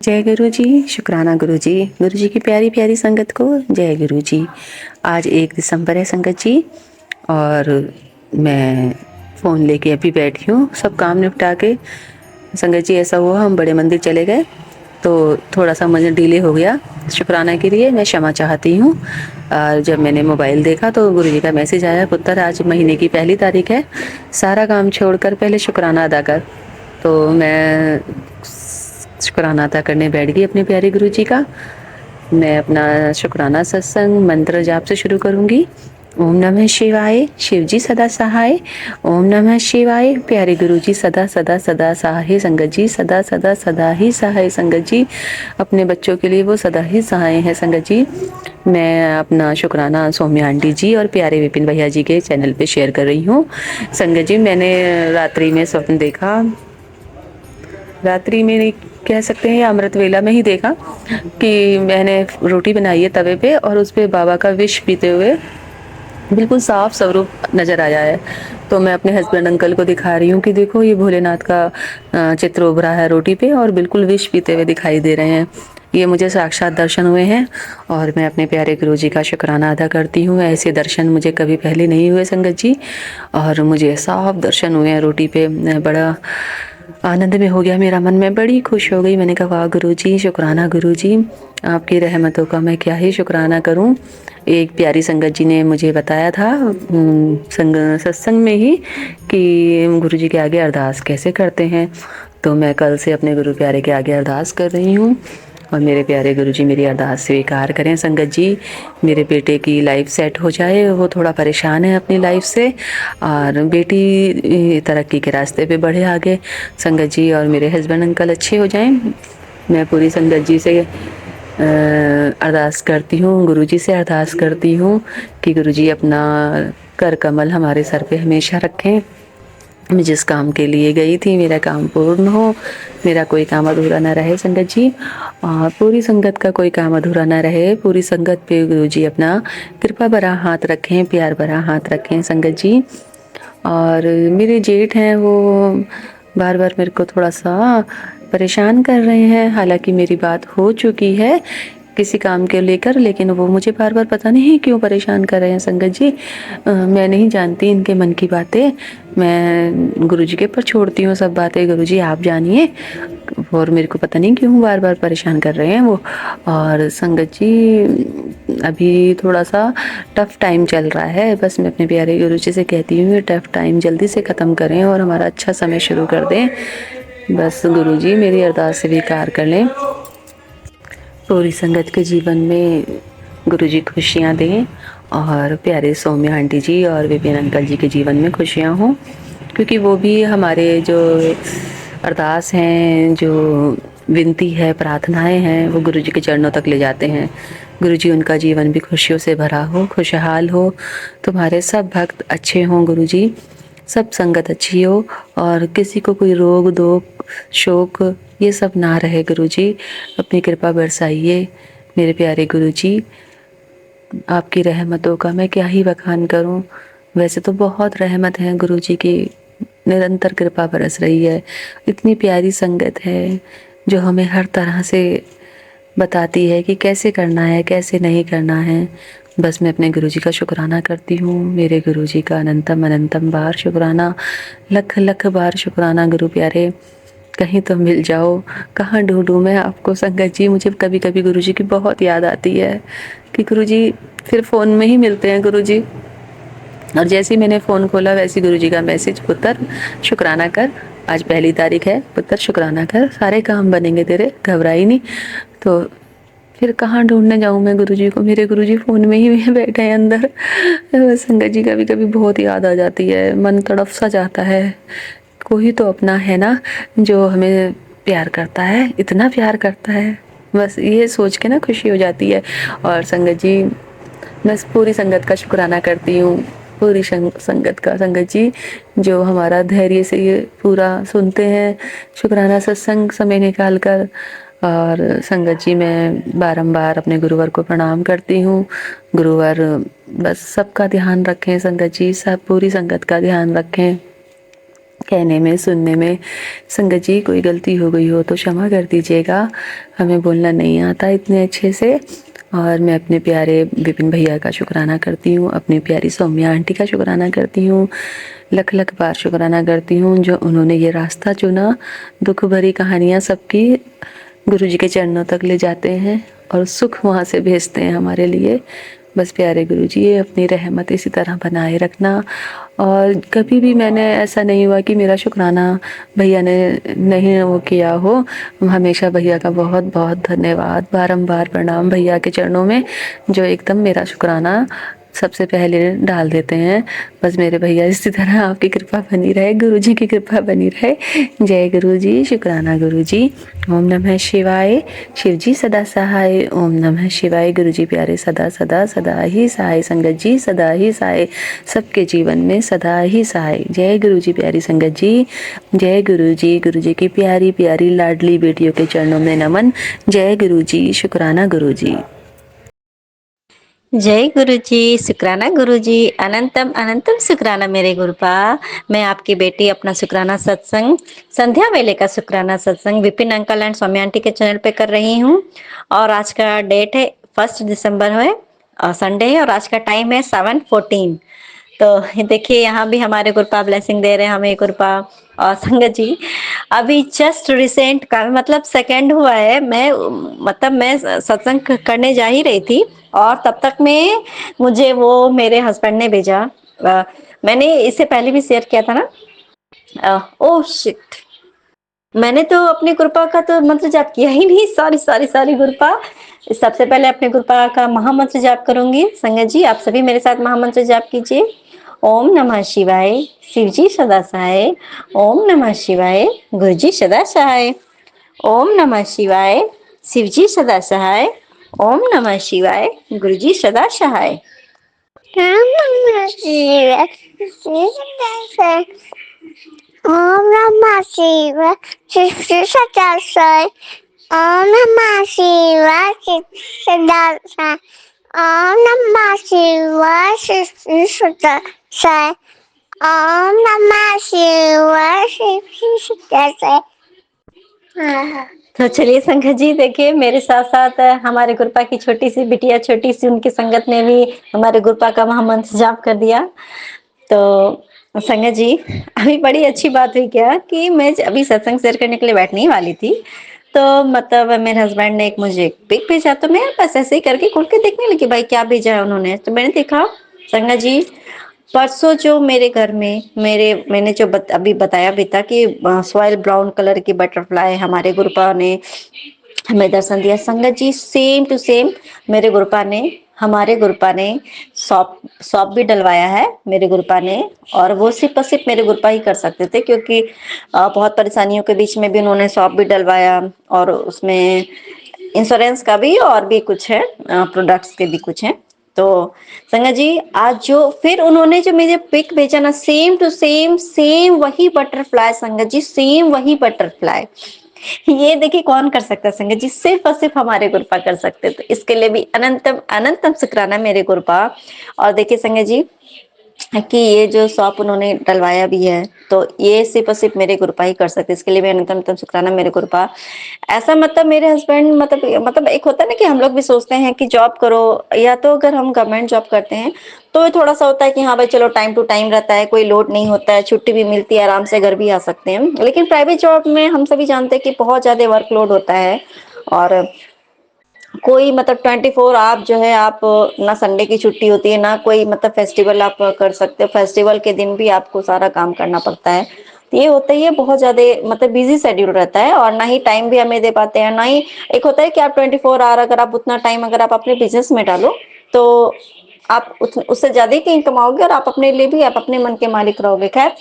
जय गुरु जी। शुक्राना गुरु जी की प्यारी प्यारी संगत को जय गुरु जी। आज 1 दिसंबर है संगत जी, और मैं फ़ोन लेके अभी बैठी हूँ सब काम निपटा के। संगत जी ऐसा हुआ, हम बड़े मंदिर चले गए तो थोड़ा सा मुझे डिले हो गया। शुक्राना के लिए मैं क्षमा चाहती हूँ। जब मैंने मोबाइल देखा तो गुरु जी का मैसेज आया, पुत्र आज महीने की पहली तारीख है, सारा काम छोड़कर पहले शुक्राना अदा कर। तो मैं शुक्राना अदा करने बैठ गई अपने प्यारे गुरु जी का। मैं अपना शुक्राना सत्संग मंत्र जाप से शुरू करूंगी। ओम नमः शिवाय, शिव जी सदा सहाय। ओम नमः शिवाय, प्यारे गुरु जी सदा सदा सदा सहाय। संगत जी सदा सदा सदा ही सहाय। संगत जी अपने बच्चों के लिए वो सदा ही सहाय है। संगत जी मैं अपना शुक्राना सौम्या आंटी जी और प्यारे विपिन भैया जी के चैनल पे शेयर कर रही हूँ। संगत जी मैंने रात्रि में स्वप्न देखा, रात्रि में कह सकते हैं या अमृत वेला में ही देखा कि मैंने रोटी बनाई है तवे पे और उस पे बाबा का विष पीते हुए बिल्कुल साफ स्वरूप नजर आया है। तो मैं अपने हस्बैंड अंकल को दिखा रही हूँ कि देखो ये भोलेनाथ का चित्र उभरा है रोटी पे और बिल्कुल विष पीते हुए दिखाई दे रहे हैं। ये मुझे साक्षात दर्शन हुए हैं और मैं अपने प्यारे गुरु जी का शुक्राना अदा करती हूँ। ऐसे दर्शन मुझे कभी पहले नहीं हुए संगत जी, और मुझे साफ दर्शन हुए हैं रोटी पे। बड़ा आनंद में हो गया, मेरा मन में बड़ी खुश हो गई। मैंने कहा वाह गुरु जी, शुक्राना गुरु जी, आपकी रहमतों का मैं क्या ही शुक्राना करूं। एक प्यारी संगत जी ने मुझे बताया था सत्संग में ही कि गुरु जी के आगे अरदास कैसे करते हैं। तो मैं कल से अपने गुरु प्यारे के आगे अरदास कर रही हूँ और मेरे प्यारे गुरु जी मेरी अरदास स्वीकार करें। संगत जी मेरे बेटे की लाइफ सेट हो जाए, वो थोड़ा परेशान है अपनी लाइफ से, और बेटी तरक्की के रास्ते पे बढ़े आगे। संगत जी और मेरे हस्बैंड अंकल अच्छे हो जाएं। मैं पूरी संगत जी से अरदास करती हूँ, गुरु जी से अरदास करती हूँ कि गुरु जी अपना कर कमल हमारे सर पे हमेशा रखें। मैं जिस काम के लिए गई थी मेरा काम पूर्ण हो, मेरा कोई काम अधूरा ना रहे संगत जी, और पूरी संगत का कोई काम अधूरा ना रहे। पूरी संगत पे गुरु जी अपना कृपा भरा हाथ रखें, प्यार भरा हाथ रखें संगत जी। और मेरे जेठ हैं वो बार बार मेरे को थोड़ा सा परेशान कर रहे हैं। हालांकि मेरी बात हो चुकी है किसी काम के लेकर, लेकिन वो मुझे बार बार पता नहीं क्यों परेशान कर रहे हैं संगत जी। मैं नहीं जानती इनके मन की बातें, मैं गुरु जी के पर छोड़ती हूँ सब बातें। गुरु जी आप जानिए, और मेरे को पता नहीं क्यों बार बार परेशान कर रहे हैं वो। और संगत जी अभी थोड़ा सा टफ टाइम चल रहा है, बस मैं अपने प्यारे गुरु जी से कहती हूँ टफ टाइम जल्दी से ख़त्म करें और हमारा अच्छा समय शुरू कर दें। बस गुरु जी मेरी अरदास स्वीकार कर लें। पूरी संगत के जीवन में गुरु जी खुशियाँ दें और प्यारे सौम्या आंटी जी और विपिन अंकल जी के जीवन में खुशियाँ हों, क्योंकि वो भी हमारे जो अरदास हैं, जो विनती है, प्रार्थनाएं हैं, वो गुरु जी के चरणों तक ले जाते हैं। गुरु जी उनका जीवन भी खुशियों से भरा हो, खुशहाल हो, तुम्हारे सब भक्त अच्छे हों गुरु जी, सब संगत अच्छी हो और किसी को कोई रोग दोग शोक ये सब ना रहे गुरु जी। अपनी कृपा बरसाइए मेरे प्यारे गुरु जी। आपकी रहमतों का मैं क्या ही बखान करूं, वैसे तो बहुत रहमत है गुरु जी की, निरंतर कृपा बरस रही है। इतनी प्यारी संगत है जो हमें हर तरह से बताती है कि कैसे करना है कैसे नहीं करना है। बस मैं अपने गुरु जी का शुक्राना करती हूँ, मेरे गुरु जी का अनंतम अनंतम बार शुक्राना, लख लख बार शुक्राना गुरु प्यारे। कहीं तो मिल जाओ, कहाँ ढूंढूं मैं आपको संगत जी। मुझे कभी कभी गुरु जी की बहुत याद आती है कि गुरु जी फिर फ़ोन में ही मिलते हैं गुरु जी। और जैसे ही मैंने फ़ोन खोला वैसे गुरु जी का मैसेज, पुत्र शुक्राना कर, आज पहली तारीख है, पुत्र शुक्राना कर, सारे काम बनेंगे तेरे, घबराई नहीं। तो फिर कहाँ ढूंढने जाऊँ मैं गुरु जी को, मेरे गुरु जी फ़ोन में ही बैठे हैं अंदर। संगत जी कभी कभी बहुत याद आ जाती है, मन तड़प सा जाता है। कोई तो अपना है ना जो हमें प्यार करता है, इतना प्यार करता है, बस ये सोच के ना खुशी हो जाती है। और संगत जी मैं पूरी संगत का शुक्राना करती हूँ, पूरी संगत का संगत जी जो हमारा धैर्य से ये पूरा सुनते हैं शुक्राना सत्संग समय निकाल कर। और संगत जी मैं बारंबार अपने गुरुवर को प्रणाम करती हूँ। गुरुवर बस सबका ध्यान रखें संगत जी, सब पूरी संगत का ध्यान रखें कहने में, सुनने में। संगत जी, कोई गलती हो गई हो तो क्षमा कर दीजिएगा, हमें बोलना नहीं आता इतने अच्छे से। और मैं अपने प्यारे विपिन भैया का शुक्राना करती हूँ, अपनी प्यारी सौम्या आंटी का शुक्राना करती हूँ, लख लख बार शुक्राना करती हूँ जो उन्होंने ये रास्ता चुना। दुख भरी कहानियाँ सबकी गुरु जी के चरणों तक ले जाते हैं और सुख वहाँ से भेजते हैं हमारे लिए। बस प्यारे गुरु जी, ये अपनी रहमत इसी तरह बनाए रखना। और कभी भी मैंने ऐसा नहीं हुआ कि मेरा शुक्राना भैया ने नहीं वो किया हो। हमेशा भैया का बहुत बहुत धन्यवाद, बारंबार प्रणाम भैया के चरणों में, जो एकदम मेरा शुक्राना सबसे पहले डाल देते हैं। बस मेरे भैया इसी तरह आपकी कृपा बनी रहे, गुरु जी की कृपा बनी रहे। जय गुरु जी, शुक्राना गुरु जी। ओम नमः शिवाय, शिव जी सदा सहाय। ओम नमः शिवाय। गुरु जी प्यारे सदा सदा सदा ही सहाय। संगत जी सदा ही सहाय, सबके जीवन में सदा ही सहाय। जय गुरु जी प्यारी संगत जी, जय गुरु जी। गुरु जी की प्यारी प्यारी लाडली बेटियों के चरणों में नमन। जय गुरु जी, शुक्राना गुरु जी। जय गुरु जी, शुक्राना गुरु जी, अनंतम अनंतम शुक्राना मेरे गुरुपा। मैं आपकी बेटी अपना शुक्राना सत्संग, संध्या वेले का शुक्राना सत्संग Vipin uncle and Saumya aunty के चैनल पे कर रही हूँ। और आज का डेट है 1 दिसंबर है और संडे है, और आज का टाइम है 7:14। तो देखिए यहाँ भी हमारे गुरुपा ब्लेसिंग दे रहे हैं हमें गुरुपा। और संगत जी, अभी जस्ट रिसेंट का मतलब सेकंड हुआ है, मैं सत्संग करने जा ही रही थी और तब तक में मुझे वो मेरे हस्बैंड ने भेजा। मैंने इससे पहले भी शेयर किया था ना। ओह शिट, मैंने तो अपने गुरुपा का तो मंत्र जाप किया ही नहीं। Sorry sorry sorry गुरुपा। सबसे पहले अपने गुरुपा का महामंत्र जाप करूंगी। संगत जी, आप सभी मेरे साथ महामंत्र जाप कीजिए। ओम नमः शिवाय, शिव जी सदा सहाय। ओम नमः शिवाय, गुरु जी सदा सहाय। ओम नमः शिवाय, शिव जी सदा सहाय। ओम नमः शिवाय, गुरु जी सदा सहाय। ओम नमः शिवाय, शिव सदा सहाय। ओम नमः शिवाय, शिव सदा सहाय। ओम नमः शिवाय, शिव सदा सहाय। ओम नमः शिवाय, शिव सदा सहाय। ओम नमः शिवाय, शिव सदा सहाय। तो चलिए संगत जी, देखिए मेरे साथ साथ हमारे गुरुपा की छोटी सी बिटिया, छोटी सी उनकी संगत ने भी हमारे गुरुपा का महामंत्र जाप कर दिया। तो संगत जी, अभी बड़ी अच्छी बात हुई क्या कि मैं अभी सत्संग शेयर करने के लिए बैठने ही वाली थी, तो मतलब मेरे हस्बैंड ने एक मुझे पिक भेजा, तो मैं बस ऐसे ही करके खोल के देखने लगी भाई क्या भेजा है उन्होंने। तो मैंने देखा संगत जी, परसों जो मेरे घर में मैंने जो अभी बताया भी था कि सॉइल ब्राउन कलर की बटरफ्लाई हमारे गुरुपा ने हमें दर्शन दिया। संगत जी, सेम टू सेम मेरे गुरुपा ने, हमारे गुरुपा ने सौंप भी डलवाया है मेरे गुरुपा ने। और वो सिर्फ और सिर्फ मेरे गुरुपा ही कर सकते थे, क्योंकि बहुत परेशानियों के बीच में भी उन्होंने सौंप भी डलवाया, और उसमें इंश्योरेंस का भी और भी कुछ है, प्रोडक्ट्स के भी कुछ है। तो संगत जी, आज जो फिर उन्होंने जो मुझे पिक भेजा ना, सेम टू सेम सेम वही बटरफ्लाई संगत जी, सेम वही बटरफ्लाई। ये देखिए कौन कर सकता है संगत जी, सिर्फ और सिर्फ हमारे गुरुपा कर सकते। तो इसके लिए भी अनंतम अनंतम शुक्राना मेरे गुरुपा। और देखिए संगत जी कि ये जो सौंप उन्होंने डलवाया भी है, तो ये सिर्फ और सिर्फ मेरे गुरुपा ही कर सकते। इसके लिए भी अनंतम शुक्राना मेरे गुरुपा। ऐसा मतलब मेरे हस्बैंड मतलब एक होता है ना कि हम लोग भी सोचते हैं कि जॉब करो, या तो अगर हम गवर्नमेंट जॉब करते हैं तो थोड़ा सा होता है कि हाँ भाई चलो टाइम टू टाइम रहता है, कोई लोड नहीं होता है, छुट्टी भी मिलती है, आराम से घर भी आ सकते हैं। लेकिन प्राइवेट जॉब में हम सभी जानते हैं कि बहुत ज्यादा वर्कलोड होता है, और कोई मतलब 24 आप जो है, आप ना संडे की छुट्टी होती है, ना कोई मतलब फेस्टिवल आप कर सकते हो, फेस्टिवल के दिन भी आपको सारा काम करना पड़ता है। तो ये होता ही है, बहुत ज्यादा मतलब बिजी शेड्यूल रहता है, और ना ही टाइम भी हमें दे पाते हैं, ना ही एक होता है कि आप 24 आवर अगर आप उतना टाइम अगर आप अपने बिजनेस में डालो तो आप उससे ज्यादा ही कहीं कमाओगे, और आप अपने लिए भी आप अपने मन के मालिक रहोगे। खैर,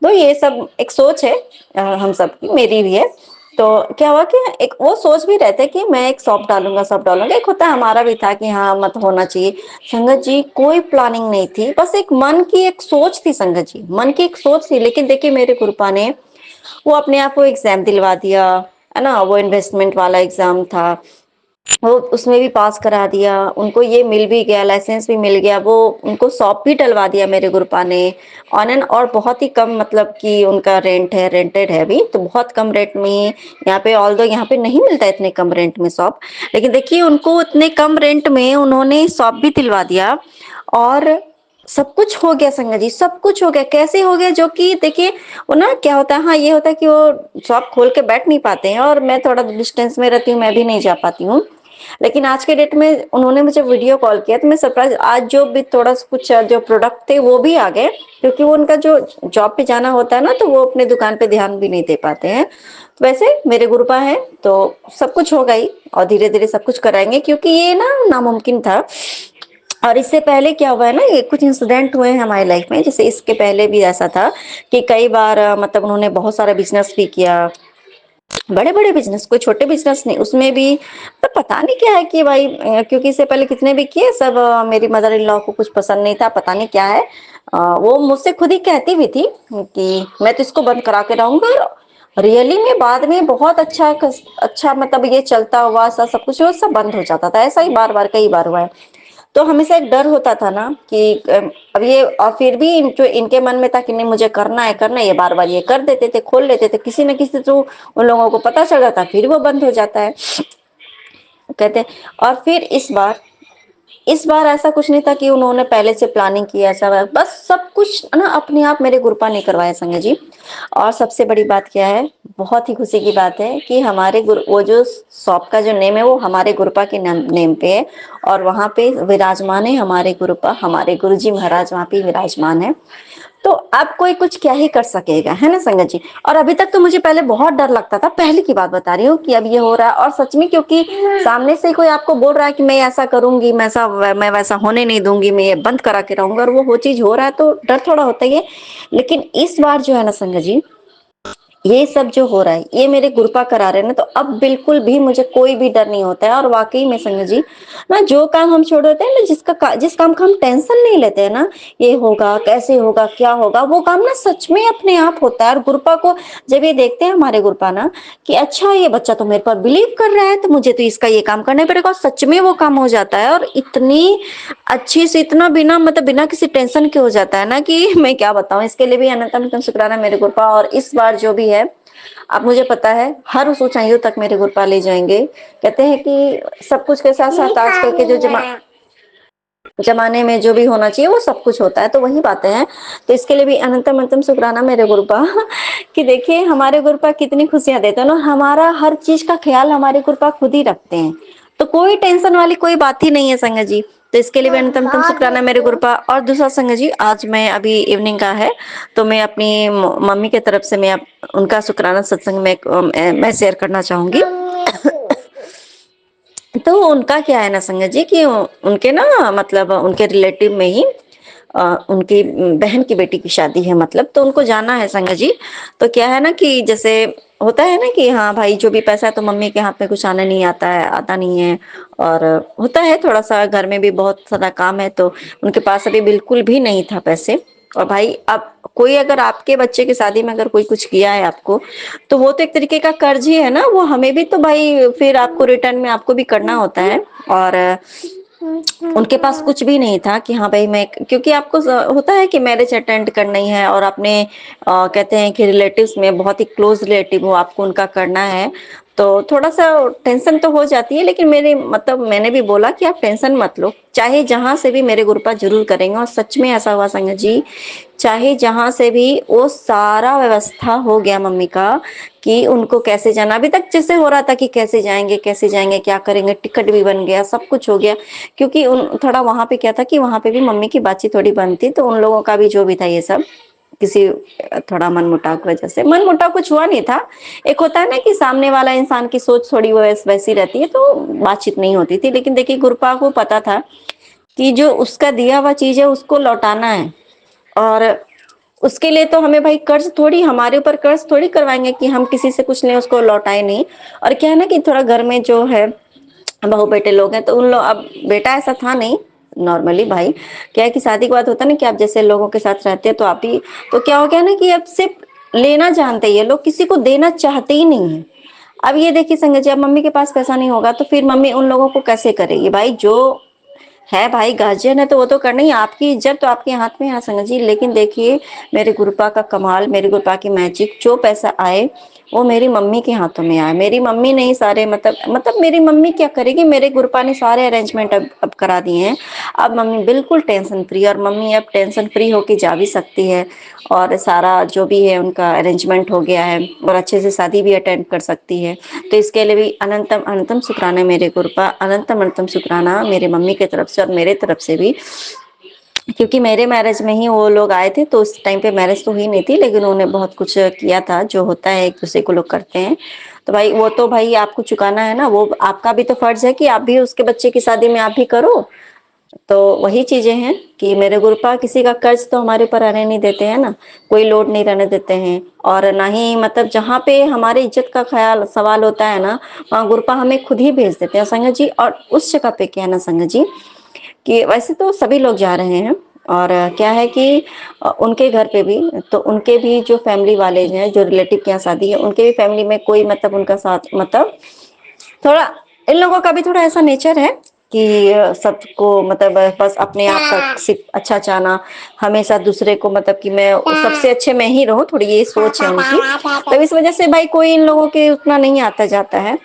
तो ये सब एक सोच है हम सबकी, मेरी भी है। तो क्या हुआ कि एक वो सोच भी रहते कि मैं एक शॉप डालूंगा, एक होता है हमारा भी था कि हाँ मत होना चाहिए। संगत जी, कोई प्लानिंग नहीं थी, बस एक मन की एक सोच थी संगत जी, मन की एक सोच थी। लेकिन देखिए मेरे गुरुपा ने वो अपने आप को एग्जाम दिलवा दिया, है ना, वो इन्वेस्टमेंट वाला एग्जाम था। वो उसमें भी पास करा दिया, उनको ये मिल भी गया, लाइसेंस भी मिल गया, वो उनको शॉप भी डलवा दिया मेरे गुरुपा ने ऑन एंड, और बहुत ही कम मतलब कि उनका रेंट है, रेंटेड है अभी, तो बहुत कम रेंट में यहाँ पे, ऑल्दो यहाँ पे नहीं मिलता इतने कम रेंट में शॉप, लेकिन देखिए उनको इतने कम रेंट में उन्होंने शॉप भी दिलवा दिया, और सब कुछ हो गया संगत जी, सब कुछ हो गया। कैसे हो गया, जो कि देखिए वो ना क्या होता है, हाँ ये होता है कि वो शॉप खोल के बैठ नहीं पाते हैं, और मैं थोड़ा डिस्टेंस में रहती हूँ, मैं भी नहीं जा पाती हूँ, लेकिन आज के डेट में उन्होंने मुझे वीडियो कॉल किया तो मैं सरप्राइज, आज जो भी थोड़ा सा कुछ जो प्रोडक्ट थे वो भी आ गए, क्योंकि वो उनका जो जॉब पे जाना होता है ना, तो वो अपने दुकान पे ध्यान भी नहीं दे पाते हैं। तो वैसे मेरे गुरुपा है तो सब कुछ होगा ही, और धीरे धीरे सब कुछ कराएंगे, क्योंकि ये ना नामुमकिन था। और इससे पहले क्या हुआ है ना, ये कुछ इंसिडेंट हुए हैं हमारी लाइफ में, जैसे इसके पहले भी ऐसा था कि कई बार मतलब उन्होंने बहुत सारा बिजनेस भी किया, बड़े बड़े बिजनेस, कोई छोटे बिजनेस नहीं, उसमें भी तो पता नहीं क्या है कि भाई क्योंकि इससे पहले कितने भी किए सब, मेरी मदर इन लॉ को कुछ पसंद नहीं था, पता नहीं क्या है। वो मुझसे खुद ही कहती भी थी कि मैं तो इसको बंद करा के रहूंगा, रियली में बाद में बहुत अच्छा अच्छा मतलब ये चलता हुआ सब कुछ वो सब बंद हो जाता था, ऐसा ही बार बार कई बार हुआ है। तो हमेशा एक डर होता था ना कि अब ये, और फिर भी जो इनके मन में था कि नहीं मुझे करना है करना है, ये बार बार ये कर देते थे, खोल लेते थे, किसी न किसी तो उन लोगों को पता चल जाता, फिर वो बंद हो जाता है कहते। और फिर इस बार ऐसा कुछ नहीं था कि उन्होंने पहले से प्लानिंग किया, ऐसा बस सब कुछ ना अपने आप मेरे गुरुपा ने करवाया संजय जी। और सबसे बड़ी बात क्या है, बहुत ही खुशी की बात है कि हमारे गुरु, वो जो शॉप का जो नेम है वो हमारे गुरुपा के नेम पे है, और वहां पे विराजमान है हमारे गुरुपा, हमारे गुरुजी महाराज वहां पे विराजमान है। तो अब कोई कुछ क्या ही कर सकेगा, है ना संगत जी। और अभी तक तो मुझे पहले बहुत डर लगता था, पहले की बात बता रही हूँ कि अब ये हो रहा है, और सच में क्योंकि सामने से कोई आपको बोल रहा है कि मैं ऐसा करूंगी, मैं वैसा होने नहीं दूंगी, मैं ये बंद करा के रहूंगा, और वो चीज हो रहा है तो डर थोड़ा होता ही है। लेकिन इस बार जो है ना संगत जी, ये सब जो हो रहा है ये मेरे गुरुपा करा रहे हैं ना, तो अब बिल्कुल भी मुझे कोई भी डर नहीं होता है। और वाकई में संगत जी ना, जो काम हम छोड़ देते हैं ना, जिस काम का हम टेंशन नहीं लेते हैं ना, ये होगा कैसे होगा क्या होगा, वो काम ना सच में अपने आप होता है। और गुरुपा को जब ये देखते हैं हमारे गुरुपा ना कि अच्छा ये बच्चा तो मेरे पर बिलीव कर रहा है, तो मुझे तो इसका ये काम करना पड़ेगा, और सच में वो काम हो जाता है, और इतनी अच्छी से, इतना बिना मतलब बिना किसी टेंशन के हो जाता है ना कि मैं क्या बताऊं। इसके लिए भी अनंतम शुक्राना मेरे गुरुपा। और इस बार जो भी है, अब मुझे पता है हर उस ऊंचाइयों तक मेरे गुरुपा ले जाएंगे। कहते हैं कि सब कुछ के साथ साथ आजकल के जो जमाने में जो भी होना चाहिए वो सब कुछ होता है, तो वही बातें हैं। तो इसके लिए भी अनंतम अंतम शुक्राना मेरे गुरुपा कि देखिए हमारे गुरुपा कितनी खुशियां देते हैं, और हमारा हर चीज का ख्याल हमारे गुरुपा खुद ही रखते हैं, तो कोई टेंशन वाली कोई बात ही नहीं है संगत जी। तो इसके लिए भी अनंतम अंतम शुक्राना मेरे गुरुपा। और दूसरा संगत जी, आज मैं अभी इवनिंग का है, तो मैं अपनी मम्मी के तरफ से मैं उनका शुक्राना सत्संग में मैं शेयर करना चाहूंगी। तो उनका क्या है ना संगत जी कि उनके ना मतलब उनके रिलेटिव में ही उनकी बहन की बेटी की शादी है, मतलब तो उनको जाना है संगत जी। तो क्या है ना कि जैसे होता है ना कि हाँ भाई जो भी पैसा है, तो मम्मी के हाथ में कुछ आने नहीं आता है, आता नहीं है, और होता है थोड़ा सा घर में भी बहुत सारा काम है, तो उनके पास अभी बिल्कुल भी नहीं था पैसे। और भाई अब कोई अगर आपके बच्चे की शादी में अगर कोई कुछ किया है आपको, तो वो तो एक तरीके का कर्ज ही है ना, वो हमें भी तो भाई फिर आपको रिटर्न में आपको भी करना होता है। और उनके पास कुछ भी नहीं था कि हाँ भाई मैं, क्योंकि आपको होता है कि मैरिज अटेंड करना ही है, और अपने कहते हैं कि रिलेटिव्स में बहुत ही क्लोज रिलेटिव हो, आपको उनका करना है, तो थोड़ा सा टेंशन तो हो जाती है। लेकिन मेरे मतलब मैंने भी बोला कि आप टेंशन मत लो, चाहे जहां से भी मेरे गुरुपा जरूर करेंगे। और सच में ऐसा हुआ संगत जी, चाहे जहां से भी वो सारा व्यवस्था हो गया मम्मी का, कि उनको कैसे जाना, अभी तक जैसे हो रहा था कि कैसे जाएंगे क्या करेंगे, टिकट भी बन गया, सब कुछ हो गया। क्योंकि उन थोड़ा वहां पे क्या था कि वहां पे भी मम्मी की बातचीत थोड़ी बंद थी, तो उन लोगों का भी जो भी था ये सब किसी थोड़ा मन मुटाव की वजह से, मन मुटाव कुछ हुआ नहीं था। एक होता है ना कि सामने वाला इंसान की सोच थोड़ी वो वैसी रहती है, तो बातचीत नहीं होती थी। लेकिन देखिए गुरुपा को पता था कि जो उसका दिया हुआ चीज है उसको लौटाना है, और उसके लिए तो हमें भाई कर्ज थोड़ी, हमारे ऊपर कर्ज थोड़ी करवाएंगे कि हम किसी से कुछ नहीं उसको लौटाए नहीं। और क्या है ना कि थोड़ा घर में जो है बहू बेटे लोग हैं, तो उन लोग, अब बेटा ऐसा था नहीं, नॉर्मली भाई क्या है कि शादी के बाद होता है ना कि आप जैसे लोगों के साथ रहते हैं तो आप ही, तो क्या हो गया ना कि अब सिर्फ लेना जानते हैं ये लोग, किसी को देना चाहते ही नहीं है। अब ये देखिए संगत जी, अब मम्मी के पास पैसा नहीं होगा तो फिर मम्मी उन लोगों को कैसे करेगी भाई? जो है भाई गार्जियन है तो वो तो करना ही, आपकी इज्जत तो आपके हाथ में है संगत जी। लेकिन देखिए मेरे गुरुपा का कमाल, मेरे गुरुपा की मैजिक, जो पैसा आए वो मेरी मम्मी के हाथों में आए। मेरी मम्मी ने ही सारे मतलब मेरी मम्मी क्या करेगी, मेरे गुरुपा ने सारे अरेंजमेंट अब करा दिए हैं। अब मम्मी बिल्कुल टेंशन फ्री, और मम्मी अब टेंशन फ्री होके जा भी सकती है, और सारा जो भी है उनका अरेंजमेंट हो गया है, और अच्छे से शादी भी अटेंड कर सकती है। तो इसके लिए भी अनंतम अनंतम शुक्राना मेरे गुरुपा, अनंतम अनंतम शुक्राना मेरे मम्मी की तरफ से और मेरे तरफ से भी। क्योंकि मेरे मैरिज में ही वो लोग आए थे, तो उस टाइम पे मैरिज तो हुई नहीं थी, लेकिन उन्होंने बहुत कुछ किया था जो होता है एक दूसरे को लोग करते हैं। तो भाई वो तो भाई आपको चुकाना है ना, वो आपका भी तो फर्ज है कि आप भी उसके बच्चे की शादी में आप भी करो। तो वही चीजें हैं कि मेरे गुरुपा किसी का कर्ज तो हमारे ऊपर आने नहीं देते हैं ना, कोई लोड नहीं रहने देते हैं। और ना ही मतलब जहाँ पे हमारे इज्जत का ख्याल सवाल होता है ना, वहाँ गुरुपा हमें खुद ही भेज देते हैं संगत जी। और उस जगह पे क्या है ना संगत जी, कि वैसे तो सभी लोग जा रहे हैं, और क्या है कि उनके घर पे भी, तो उनके भी जो फैमिली वाले हैं, जो रिलेटिव के यहाँ शादी है, उनके भी फैमिली में कोई मतलब उनका साथ मतलब थोड़ा, इन लोगों का भी थोड़ा ऐसा नेचर है कि सबको मतलब बस अपने आप का सिर्फ अच्छा चाहना, हमेशा दूसरे को मतलब कि मैं सबसे अच्छे मैं ही रहूं, थोड़ी ये सोच है उनकी। तो इस वजह से भाई कोई इन लोगों के उतना नहीं आता जाता है।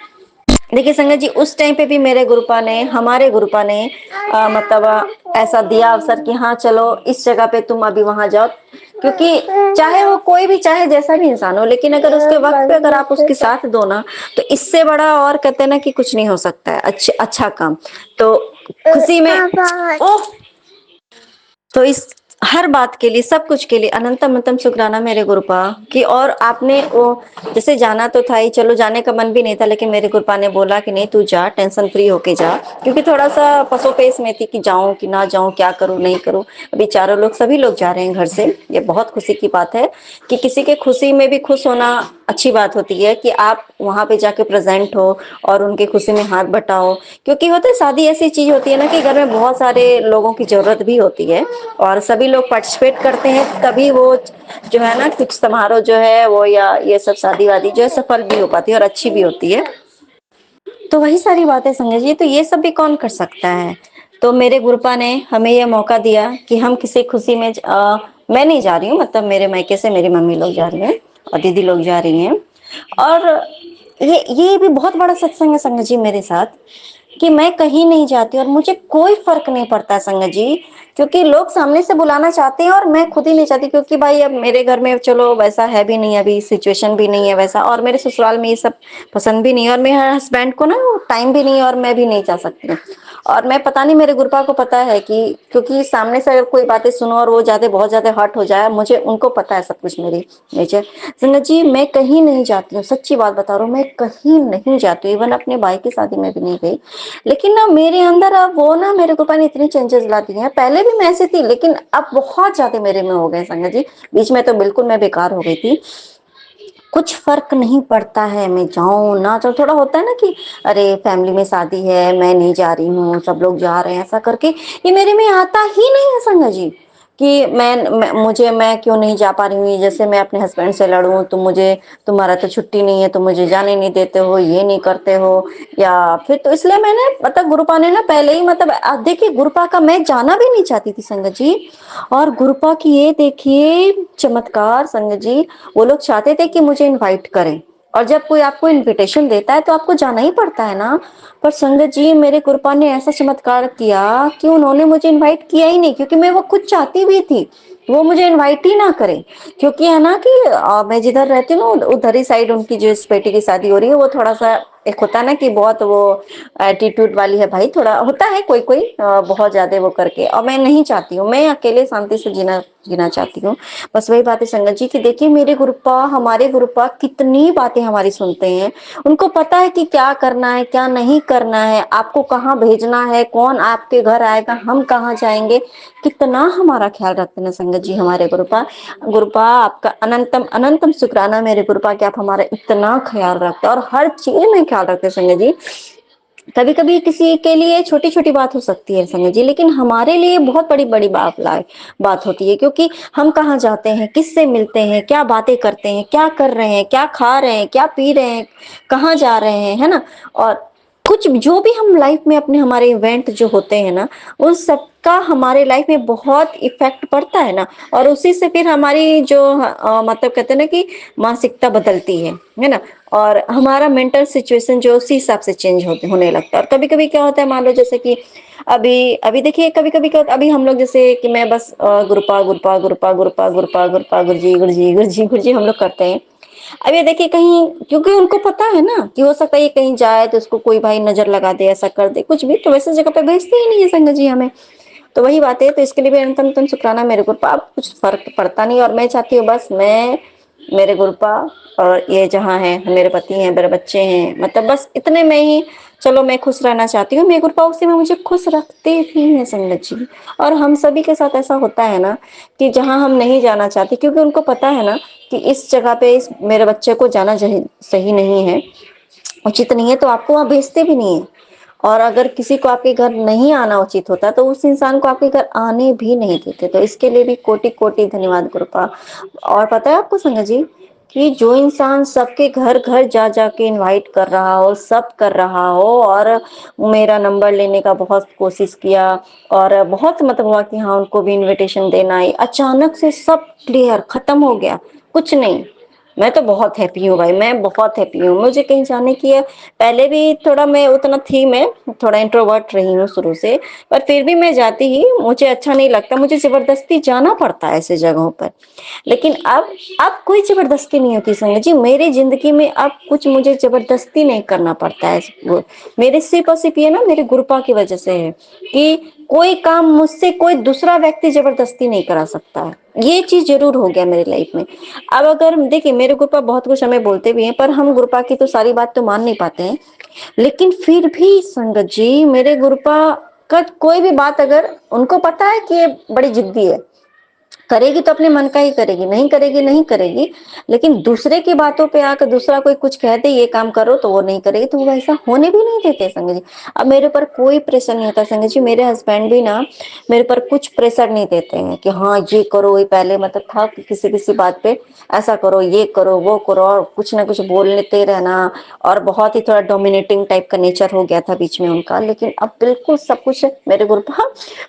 देखिए संगत जी, उस टाइम पे भी मेरे गुरुपा ने, हमारे गुरुपा ने मतलब ऐसा दिया अवसर कि हाँ चलो इस जगह पे तुम अभी वहां जाओ। क्योंकि चाहे वो कोई भी, चाहे जैसा भी इंसान हो, लेकिन अगर उसके वक्त पे अगर आप उसके साथ दो ना, तो इससे बड़ा और कहते हैं ना कि कुछ नहीं हो सकता है अच्छा काम। तो खुशी में ओह, तो इस हर बात के लिए, सब कुछ के लिए अनंतम अनंतम शुक्राना मेरे गुरुपा की। और आपने वो जैसे जाना तो था ही, चलो जाने का मन भी नहीं था, लेकिन मेरे गुरुपा ने बोला कि नहीं तू जा, टेंशन फ्री होके जा। क्योंकि थोड़ा सा पसोपेश में थी कि जाऊं कि ना जाऊं, क्या करूं नहीं करूं। अभी चारों लोग, सभी लोग जा रहे हैं घर से। ये बहुत खुशी की बात है कि किसी के खुशी में भी खुश होना अच्छी बात होती है, कि आप वहां पे जाके प्रेजेंट हो और उनके खुशी में हाथ बटाओ। क्योंकि होता है शादी ऐसी चीज होती है ना कि घर में बहुत सारे लोगों की जरूरत भी होती है, और सभी लोग पार्टिसिपेट करते हैं, तभी वो जो है ना कुछ समारोह जो है वो, या ये सब शादी वादी जो है सफल भी हो पाती है और अच्छी भी होती है। तो वही सारी बातें संजय जी, तो ये सब भी कौन कर सकता है। तो मेरे गुरुपा ने हमें यह मौका दिया कि हम किसी खुशी में मैं नहीं जा रही हूँ, मतलब मेरे मायके से मेरी मम्मी लोग जा रही हैं और दीदी लोग जा रही हैं। और ये भी बहुत बड़ा सत्संग है संगत जी मेरे साथ, कि मैं कहीं नहीं जाती और मुझे कोई फर्क नहीं पड़ता संगत जी। क्योंकि लोग सामने से बुलाना चाहते हैं और मैं खुद ही नहीं चाहती, क्योंकि भाई अब मेरे घर में चलो वैसा है भी नहीं, अभी सिचुएशन भी नहीं है वैसा, और मेरे ससुराल में ये सब पसंद भी नहीं है, और मेरे हस्बैंड को ना टाइम भी नहीं है, और मैं भी नहीं जा सकती हूँ। और मैं पता नहीं मेरे गुरुपा को पता है कि, क्योंकि सामने से अगर कोई बातें सुनो और वो ज्यादा बहुत ज्यादा हर्ट हो जाए, मुझे उनको पता है सब कुछ मेरी नेचर। संगत जी मैं कहीं नहीं जाती हूँ, सच्ची बात बता रहा हूँ, मैं कहीं नहीं जाती हूँ, इवन अपने भाई की शादी में भी नहीं गई। लेकिन ना मेरे अंदर अब वो ना, मेरे गुरुपा ने इतनी चेंजेस ला दी हैं। पहले भी मैं ऐसी थी, लेकिन अब बहुत ज्यादा मेरे में हो गए संगत जी। बीच में तो बिल्कुल मैं बेकार हो गई थी, कुछ फर्क नहीं पड़ता है, मैं जाऊं ना जाऊं। थोड़ा होता है ना कि अरे फैमिली में शादी है, मैं नहीं जा रही हूँ, सब लोग जा रहे हैं, ऐसा करके ये मेरे में आता ही नहीं है संगत जी। कि मैं क्यों नहीं जा पा रही हूँ। जैसे मैं अपने हस्बैंड से लड़ूं तो मुझे, तुम्हारा तो छुट्टी नहीं है तो मुझे जाने नहीं देते हो, ये नहीं करते हो, या फिर तो इसलिए मैंने मतलब गुरुपा ने ना पहले ही मतलब देखिए गुरुपा का मैं जाना भी नहीं चाहती थी संगत जी। और गुरुपा की ये देखिए चमत्कार संगत जी, वो लोग चाहते थे कि मुझे इनवाइट करें, और जब कोई आपको इनविटेशन देता है तो आपको जाना ही पड़ता है ना। पर संगत जी मेरे गुरुपा ने ऐसा चमत्कार किया कि उन्होंने मुझे इनवाइट किया ही नहीं, क्योंकि मैं वो खुद चाहती भी थी वो मुझे इनवाइट ही ना करे। क्योंकि है ना कि मैं जिधर रहती हूँ ना उधर ही साइड उनकी जो इस बेटी की शादी हो रही है, वो थोड़ा सा एक होता है ना कि बहुत वो एटीट्यूड वाली है भाई, थोड़ा होता है कोई कोई बहुत ज्यादा वो करके, और मैं नहीं चाहती हूँ, मैं अकेले शांति से जीना जीना चाहती हूँ। बस वही बात है संगत जी कि देखिए मेरे गुरुपा, हमारे गुरुपा कितनी बातें हमारी सुनते हैं। उनको पता है कि क्या करना है क्या नहीं करना है, आपको कहाँ भेजना है, कौन आपके घर आएगा, हम कहाँ जाएंगे, कितना हमारा ख्याल रखते हैं संगत जी हमारे गुरुपा। गुरुपा आपका अनंतम अनंतम शुक्राना मेरे गुरुपा कि आप हमारा इतना ख्याल रखते हैं और हर चीज में ख्याल रखते हैं संगत जी। कभी कभी किसी के लिए छोटी छोटी बात हो सकती है संगत जी, लेकिन हमारे लिए बहुत बड़ी बड़ी बात होती है, क्योंकि हम कहाँ जाते हैं, किससे मिलते हैं, क्या बातें करते हैं, क्या कर रहे हैं, क्या खा रहे हैं, क्या पी रहे हैं, कहाँ जा रहे हैं, है ना। और कुछ जो भी हम लाइफ में अपने हमारे इवेंट जो होते हैं ना, उन सबका हमारे लाइफ में बहुत इफेक्ट पड़ता है ना। और उसी से फिर हमारी जो मतलब कहते हैं ना कि मानसिकता बदलती है ना। और हमारा मेंटल सिचुएशन जो उसी हिसाब से चेंज होने लगता है। और कभी कभी क्या होता है, मान लो जैसे कि अभी अभी देखिए, कभी कभी क्या होता है, अभी हम लोग जैसे कि मैं बस गुरुपा गुरुपा गुरुपा गुरुपा गुरुपा गुरुपा गुरुजी गुरुजी गुरुजी गुरुजी हम लोग करते हैं। अब ये देखिए कहीं, क्योंकि उनको पता है ना कि हो सकता है ये कहीं जाए तो उसको कोई भाई नजर लगा दे, ऐसा कर दे कुछ भी, तो वैसे जगह पे भेजते ही नहीं है संगत जी हमें। तो वही बात है, तो इसके लिए भी अंतम शुक्राना मेरे गुरुपा। अब कुछ फर्क पड़ता नहीं, और मैं चाहती हूँ बस मैं, मेरे गुरुपा और ये जहाँ है मेरे पति हैं, मेरे बच्चे हैं, मतलब बस इतने में ही चलो मैं खुश रहना चाहती हूँ। मेरे गुरुपा उसी में मुझे खुश रखते भी हैं संगत जी। और हम सभी के साथ ऐसा होता है ना कि जहाँ हम नहीं जाना चाहते, क्योंकि उनको पता है ना कि इस जगह पे इस मेरे बच्चे को जाना सही नहीं है, उचित नहीं है, तो आपको वहां भेजते भी नहीं है। और अगर किसी को आपके घर नहीं आना उचित होता तो उस इंसान को आपके घर आने भी नहीं देते। तो इसके लिए भी कोटि कोटि धन्यवाद गुरुपा। और पता है आपको संगत जी कि जो इंसान सबके घर घर जा जाके इनवाइट कर रहा हो, सब कर रहा हो, और मेरा नंबर लेने का बहुत कोशिश किया, और बहुत मतलब हुआ कि हाँ उनको भी इनविटेशन देना है, अचानक से सब क्लियर खत्म हो गया, कुछ नहीं। मैं तो बहुत हैप्पी हूँ भाई, मैं बहुत हैप्पी हूँ। मुझे कहीं जाने की है, पहले भी थोड़ा मैं उतना थी, मैं थोड़ा इंट्रोवर्ट रही हूँ शुरू से, पर फिर भी मैं जाती ही, मुझे अच्छा नहीं लगता, मुझे जबरदस्ती जाना पड़ता है ऐसे जगहों पर। लेकिन अब कोई जबरदस्ती नहीं होती संगत जी मेरी जिंदगी में। अब कुछ मुझे जबरदस्ती नहीं करना पड़ता है। मेरे सिर्फ और सिर्फ ये ना मेरे गुरुपा की वजह से है कि कोई काम मुझसे कोई दूसरा व्यक्ति जबरदस्ती नहीं करा सकता है। ये चीज जरूर हो गया मेरी लाइफ में। अब अगर देखिए मेरे गुरुपा बहुत कुछ हमें बोलते भी हैं, पर हम गुरुपा की तो सारी बात तो मान नहीं पाते हैं। लेकिन फिर भी संगत जी मेरे गुरुपा का कोई भी बात, अगर उनको पता है कि ये बड़ी जिद्दी है, करेगी तो अपने मन का ही करेगी, नहीं करेगी नहीं करेगी। लेकिन दूसरे की बातों पे आकर दूसरा कोई कुछ कहते ये काम करो तो वो नहीं करेगी, तो वो ऐसा होने भी नहीं देते संगत जी। अब मेरे ऊपर कोई प्रेशर नहीं होता संगत जी। मेरे हस्बैंड भी ना मेरे पर कुछ प्रेशर नहीं देते हैं कि हाँ ये करो। ये पहले मतलब था कि किसी किसी बात पे ऐसा करो, ये करो, वो करो, और कुछ ना कुछ बोल लेते रहना, और बहुत ही थोड़ा डोमिनेटिंग टाइप का नेचर हो गया था बीच में उनका। लेकिन अब बिल्कुल सब कुछ मेरे गुरु,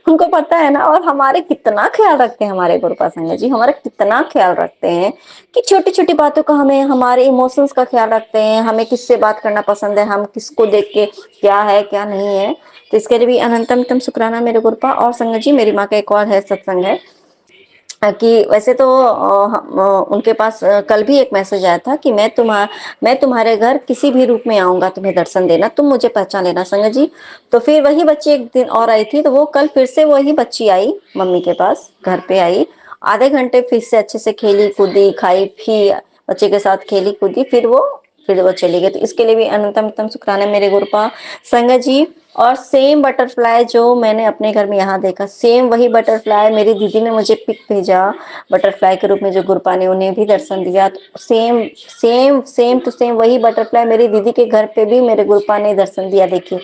उनको पता है ना। और हमारे कितना ख्याल रखते हैं हमारे गुरुपा संगत जी, हमारा कितना ख्याल रखते हैं कि छोटी छोटी बातों का, हमें हमारे इमोशंस का ख्याल रखते हैं, हमें किससे बात करना पसंद है, हम किसको देख के क्या है क्या नहीं है। तो इसके लिए भी अनंतम शुक्राना मेरे गुरुपा। और संगत जी मेरी माँ का एक और है सत्संग है कि वैसे तो उनके पास कल भी एक मैसेज आया था कि मैं तुम्हारे घर किसी भी रूप में आऊंगा, तुम्हें दर्शन देना, तुम मुझे पहचान लेना संगत जी। तो फिर वही बच्ची एक दिन और आई थी, तो वो कल फिर से वही बच्ची आई मम्मी के पास, घर पे आई, आधे घंटे फिर से अच्छे से खेली कूदी, खाई पी, बच्चे के साथ खेली कूदी, फिर वो चली गई। तो इसके लिए भी अनंतम शुक्राना मेरे गुरुपा संगत जी। और सेम बटरफ्लाई जो मैंने अपने घर में यहाँ देखा, सेम वही बटरफ्लाई मेरी दीदी ने मुझे पिक भेजा बटरफ्लाई के रूप में, जो गुरुपा ने उन्हें भी दर्शन दिया। तो same same same to same वही बटरफ्लाई मेरी दीदी के घर पे भी मेरे गुरुपा ने दर्शन दिया। देखिए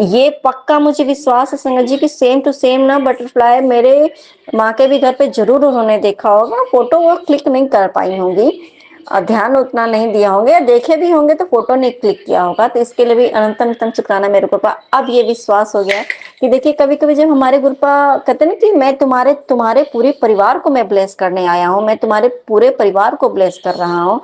ये पक्का मुझे विश्वास है संगत जी कि सेम टू सेम ना बटरफ्लाई मेरे माँ के भी घर पे जरूर उन्होंने देखा होगा। फोटो वो क्लिक नहीं कर पाई होंगी, ध्यान उतना नहीं दिया होंगे, या देखे भी होंगे तो फोटो नहीं क्लिक किया होगा। तो इसके लिए भी अनंतम शुक्राना मेरे गुरुपा। अब ये विश्वास हो गया कि देखिए कभी कभी जब हमारे गुरुपा कहते ना कि मैं तुम्हारे तुम्हारे पूरे परिवार को मैं ब्लेस करने आया हूँ, मैं तुम्हारे पूरे परिवार को ब्लेस कर रहा हूँ,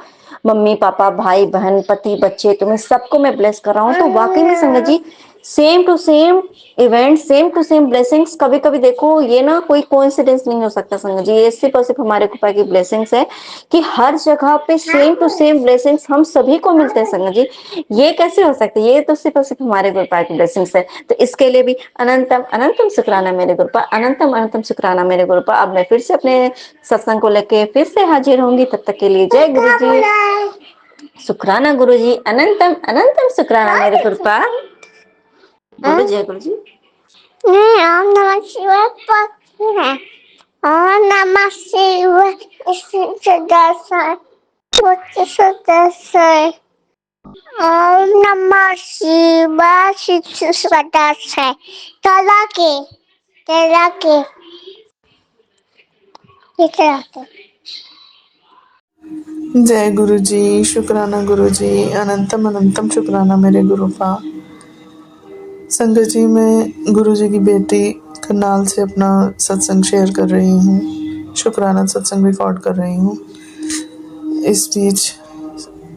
मम्मी पापा भाई बहन पति बच्चे तुम्हें सबको मैं ब्लेस कर रहा हूँ। तो वाकई में संगत जी same to same event, same to same blessings, कभी कभी देखो ये ना कोई कोइंसिडेंस नहीं हो सकता संगत जी, ये सिर्फ और सिर्फ हमारे कृपा की ब्लेसिंग्स है कि हर जगह पे सेम टू सेम ब्लेसिंग्स हम सभी को मिलते हैं संगत जी। ये कैसे हो सकता है, ये तो सिर्फ और सिर्फ हमारे कृपा की ब्लेसिंग्स है। तो इसके लिए भी अनंतम अनंतम शुक्राना मेरे गुरुपा, अनंतम अनंतम शुक्राना मेरे गुरुपा। अब मैं फिर से अपने सत्संग को लेके फिर से हाजिर होंगी, तब तक के लिए जय गुरु जी, शुक्राना गुरु जी, अनंतम अनंतम शुक्राना मेरे गुरुपा। बोलो जय गुरु जी। ओम नमः शिवाय पक्षी है। ओम नमः शिवाय इसी जगह से कुछ सदस्य ओम नमः शिवाय शिव सदा से तला के तरह के जय गुरु जी, शुक्राना गुरु जी, अनंतम अनंतम शुक्राना मेरे गुरुपा। संगत जी, मैं गुरु जी की बेटी करनाल से अपना सत्संग शेयर कर रही हूँ, शुक्राना सत्संग रिकॉर्ड कर रही हूँ। इस बीच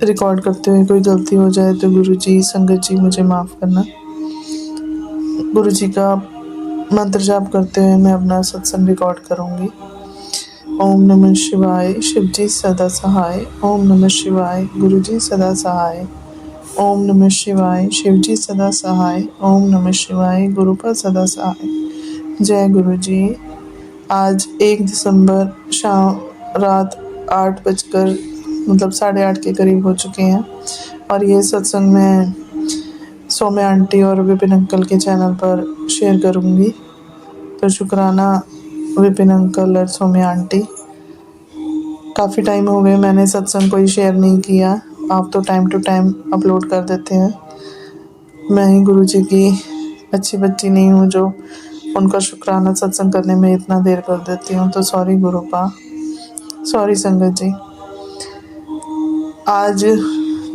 रिकॉर्ड करते हुए कोई गलती हो जाए तो गुरु जी, संगत जी मुझे माफ़ करना। गुरु जी का मंत्र जाप करते हुए मैं अपना सत्संग रिकॉर्ड करूँगी। ओम नमः शिवाय, शिव जी सदा सहाय। ओम नमः शिवाय, गुरु जी सदा सहाय। ओम नमः शिवाय, शिव जी सदा सहाय। ओम नमः शिवाय, गुरु पर सदा सहाय। जय गुरु जी। आज 1 दिसंबर शाम रात 8 बजकर मतलब 8:30 के करीब हो चुके हैं और ये सत्संग मैं सौम्या आंटी और विपिन अंकल के चैनल पर शेयर करूँगी। तो शुक्राना विपिन अंकल और सौम्या आंटी। काफ़ी टाइम हो गए मैंने सत्संग कोई शेयर नहीं किया, आप तो टाइम टू टाइम अपलोड कर देते हैं। मैं ही गुरु जी की अच्छी बच्ची नहीं हूँ जो उनका शुक्राना सत्संग करने में इतना देर कर देती हूँ, तो सॉरी गुरुपा, सॉरी संगत जी। आज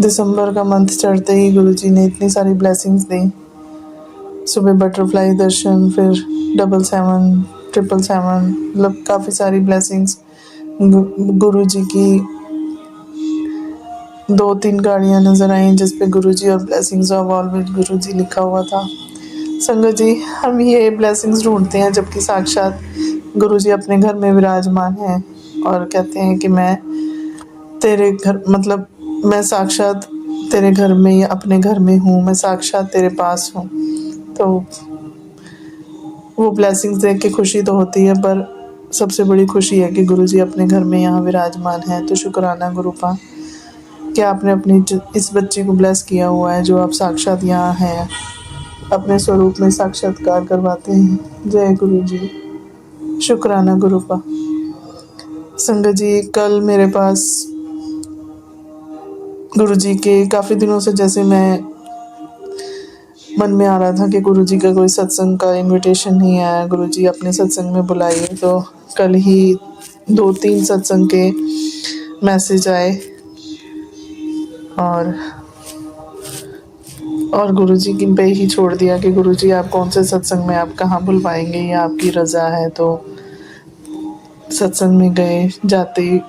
दिसंबर का मंथ चढ़ते ही गुरु जी ने इतनी सारी ब्लेसिंग्स दी। सुबह बटरफ्लाई दर्शन, फिर 777, 777, मतलब काफ़ी सारी ब्लेसिंग्स। गुरु जी की 2-3 गाड़ियाँ नज़र आई जिस पे गुरु जी और ब्लेसिंग्स ऑफ ऑलवेज गुरु जी लिखा हुआ था। संगत जी, हम ये ब्लेसिंग्स ढूंढते हैं जबकि साक्षात गुरु जी अपने घर में विराजमान हैं और कहते हैं कि मैं तेरे घर मतलब मैं साक्षात तेरे घर में या अपने घर में हूँ, मैं साक्षात तेरे पास हूँ। तो वो ब्लेसिंग्स देख के खुशी तो होती है, पर सबसे बड़ी खुशी है कि गुरु जी अपने घर में यहाँ विराजमान हैं। तो शुक्राना गुरुपा कि आपने अपनी इस बच्ची को ब्लेस किया हुआ है, जो आप साक्षात यहाँ हैं, अपने स्वरूप में साक्षात्कार करवाते हैं। जय गुरु जी, शुक्राना गुरुपा। संगत जी, कल मेरे पास गुरु जी के काफ़ी दिनों से जैसे मैं मन में आ रहा था कि गुरु जी का कोई सत्संग का इनविटेशन नहीं आया, गुरु जी अपने सत्संग में बुलाइए। तो कल ही 2-3 सत्संग के मैसेज आए और गुरु जी की पे ही छोड़ दिया कि गुरु जी आप कौन से सत्संग में आप कहाँ बुलवाएंगे, या आपकी रज़ा है। तो सत्संग में गए, जाते ही